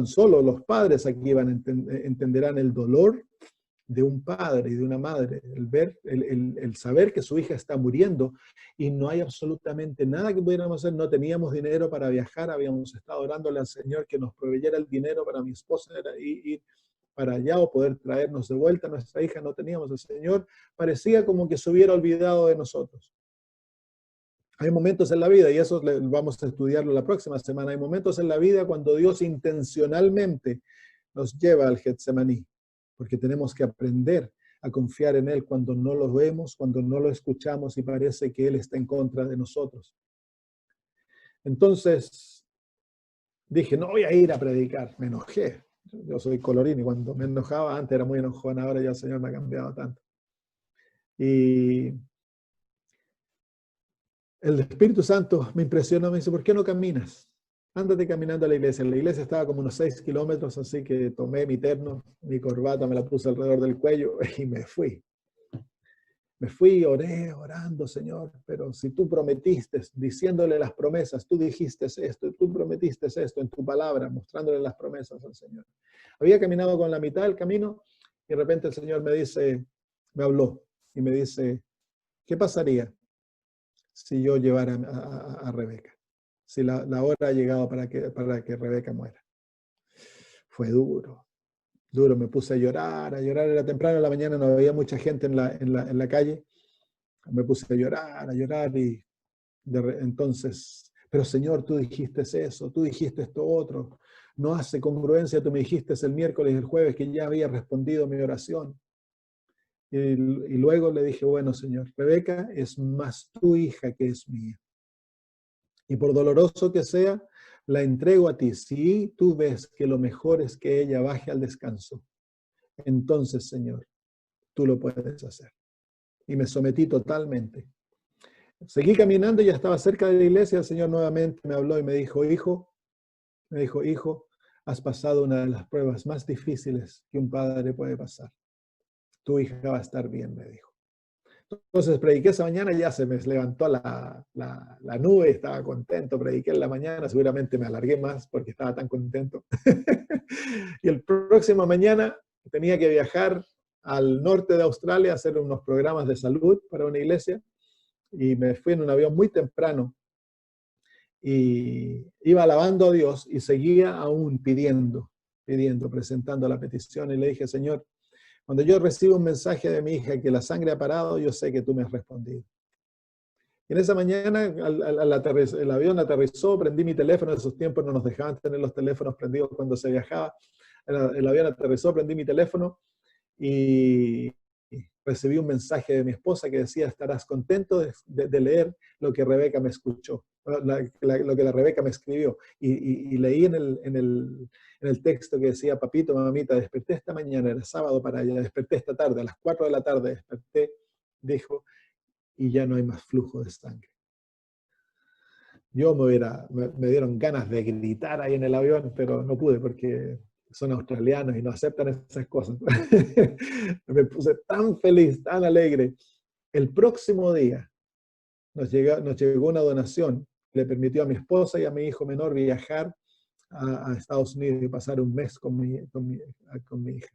solo los padres aquí entenderán el dolor de un padre y de una madre, el saber que su hija está muriendo y no hay absolutamente nada que pudiéramos hacer, no teníamos dinero para viajar, habíamos estado orándole al Señor que nos proveyera el dinero para mi esposa ir para allá o poder traernos de vuelta a nuestra hija, no teníamos. El Señor parecía como que se hubiera olvidado de nosotros. Hay momentos en la vida, y eso vamos a estudiarlo la próxima semana, hay momentos en la vida cuando Dios intencionalmente nos lleva al Getsemaní, porque tenemos que aprender a confiar en Él cuando no lo vemos, cuando no lo escuchamos y parece que Él está en contra de nosotros. Entonces dije, no voy a ir a predicar, me enojé. Yo soy colorín y cuando me enojaba, antes era muy enojón, ahora ya el Señor me ha cambiado tanto. Y el Espíritu Santo me impresionó, me dice, ¿por qué no caminas? Ándate caminando a la iglesia. La iglesia estaba como unos 6 kilómetros, así que tomé mi terno, mi corbata, me la puse alrededor del cuello y me fui. Me fui, oré, orando, Señor, pero si tú prometiste, diciéndole las promesas, tú dijiste esto, tú prometiste esto en tu palabra, mostrándole las promesas al Señor. Había caminado con la mitad del camino y de repente el Señor me habló y me dice, ¿qué pasaría si yo llevara a Rebeca? Si la hora ha llegado para que Rebeca muera. Fue duro, me puse a llorar, era temprano en la mañana, no había mucha gente en la calle, me puse a llorar y entonces, pero Señor, tú dijiste eso, tú dijiste esto otro, no hace congruencia, tú me dijiste el miércoles y el jueves que ya había respondido mi oración. Y luego le dije, bueno Señor, Rebeca es más tu hija que es mía. Y por doloroso que sea, la entrego a ti. Si tú ves que lo mejor es que ella baje al descanso, entonces, Señor, tú lo puedes hacer. Y me sometí totalmente. Seguí caminando y ya estaba cerca de la iglesia. El Señor nuevamente me habló y me dijo, hijo, has pasado una de las pruebas más difíciles que un padre puede pasar. Tu hija va a estar bien, me dijo. Entonces prediqué esa mañana y ya se me levantó la nube, estaba contento, prediqué en la mañana, seguramente me alargué más porque estaba tan contento. Y el próximo mañana tenía que viajar al norte de Australia a hacer unos programas de salud para una iglesia y me fui en un avión muy temprano y iba alabando a Dios y seguía aún pidiendo, presentando la petición y le dije, Señor, cuando yo recibo un mensaje de mi hija que la sangre ha parado, yo sé que tú me has respondido. Y en esa mañana el avión aterrizó, prendí mi teléfono, en esos tiempos no nos dejaban tener los teléfonos prendidos cuando se viajaba. El avión aterrizó, prendí mi teléfono y recibí un mensaje de mi esposa que decía, estarás contento de leer lo que Rebeca me escuchó, lo que la Rebeca me escribió. Y leí en el texto que decía, papito, mamita, desperté esta mañana, era sábado para ella, desperté esta tarde, a las 4 de la tarde desperté, dijo, y ya no hay más flujo de sangre. Yo me dieron ganas de gritar ahí en el avión, pero no pude porque son australianos y no aceptan esas cosas. Me puse tan feliz, tan alegre. El próximo día nos llegó una donación que le permitió a mi esposa y a mi hijo menor viajar a Estados Unidos y pasar un mes con mi hija.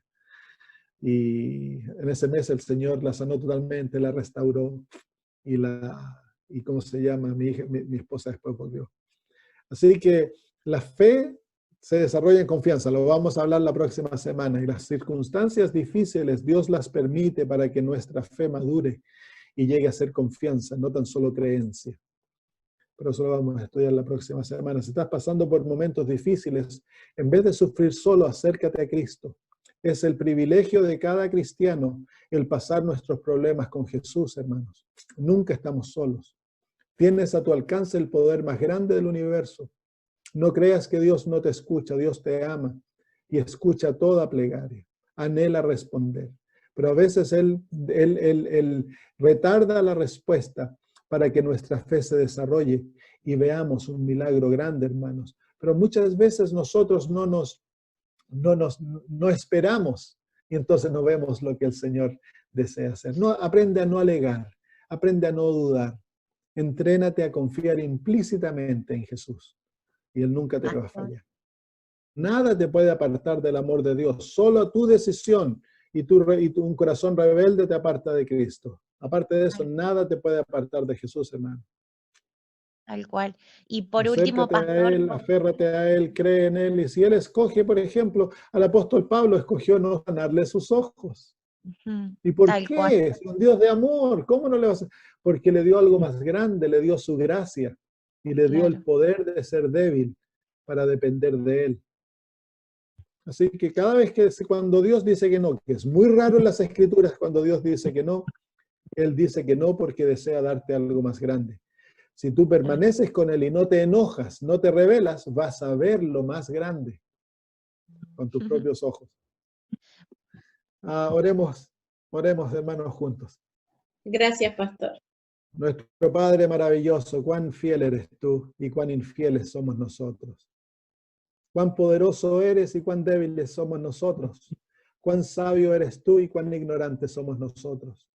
Y en ese mes el Señor la sanó totalmente, la restauró y ¿cómo se llama? Mi esposa después volvió. Así que la fe se desarrolla en confianza, lo vamos a hablar la próxima semana, y las circunstancias difíciles Dios las permite para que nuestra fe madure y llegue a ser confianza, no tan solo creencia. Pero eso lo vamos a estudiar la próxima semana. Si estás pasando por momentos difíciles, en vez de sufrir solo, acércate a Cristo. Es el privilegio de cada cristiano el pasar nuestros problemas con Jesús, hermanos. Nunca estamos solos. Tienes a tu alcance el poder más grande del universo. No creas que Dios no te escucha, Dios te ama y escucha toda plegaria. Anhela responder. Pero a veces Él retarda la respuesta para que nuestra fe se desarrolle y veamos un milagro grande, hermanos. Pero muchas veces nosotros no esperamos y entonces no vemos lo que el Señor desea hacer. No, aprende a no alegar, aprende a no dudar. Entrénate a confiar implícitamente en Jesús y Él nunca te va a fallar. Nada te puede apartar del amor de Dios, solo tu decisión y un corazón rebelde te aparta de Cristo. Aparte de eso, nada te puede apartar de Jesús, hermano. Tal cual. Y por último, Acércate pastor, a Él, aférrate a Él, cree en Él. Y si Él escoge, por ejemplo, al apóstol Pablo escogió no sanarle sus ojos. ¿Y por qué? Es un Dios de amor. ¿Cómo no le vas a...? Porque le dio algo más grande, le dio su gracia y le dio el poder de ser débil para depender de Él. Así que cada vez cuando Dios dice que no, que es muy raro en las Escrituras cuando Dios dice que no, Él dice que no porque desea darte algo más grande. Si tú permaneces con Él y no te enojas, no te rebelas, vas a ver lo más grande con tus propios ojos. Oremos, hermanos, juntos. Gracias, pastor. Nuestro Padre maravilloso, cuán fiel eres tú y cuán infieles somos nosotros. Cuán poderoso eres y cuán débiles somos nosotros. Cuán sabio eres tú y cuán ignorantes somos nosotros.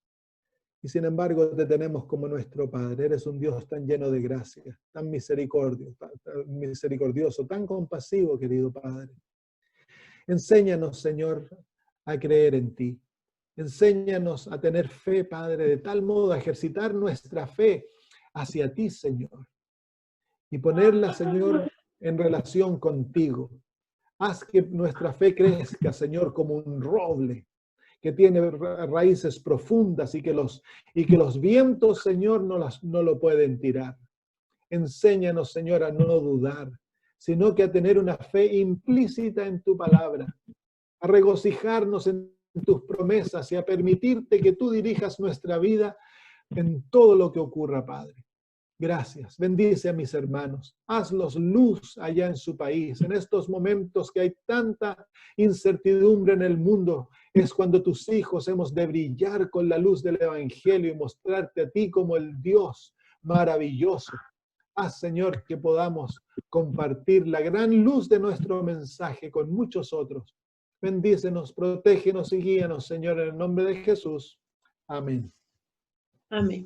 Y sin embargo te tenemos como nuestro Padre. Eres un Dios tan lleno de gracia, tan misericordioso, tan compasivo, querido Padre. Enséñanos, Señor, a creer en ti. Enséñanos a tener fe, Padre, de tal modo a ejercitar nuestra fe hacia ti, Señor. Y ponerla, Señor, en relación contigo. Haz que nuestra fe crezca, Señor, como un roble que tiene raíces profundas y que los vientos, Señor, no lo pueden tirar. Enséñanos, Señor, a no dudar, sino que a tener una fe implícita en tu palabra, a regocijarnos en tus promesas y a permitirte que tú dirijas nuestra vida en todo lo que ocurra, Padre. Gracias. Bendice a mis hermanos. Hazlos luz allá en su país. En estos momentos que hay tanta incertidumbre en el mundo, es cuando tus hijos hemos de brillar con la luz del Evangelio y mostrarte a ti como el Dios maravilloso. Haz, Señor, que podamos compartir la gran luz de nuestro mensaje con muchos otros. Bendícenos, protégenos y guíanos, Señor, en el nombre de Jesús. Amén. Amén.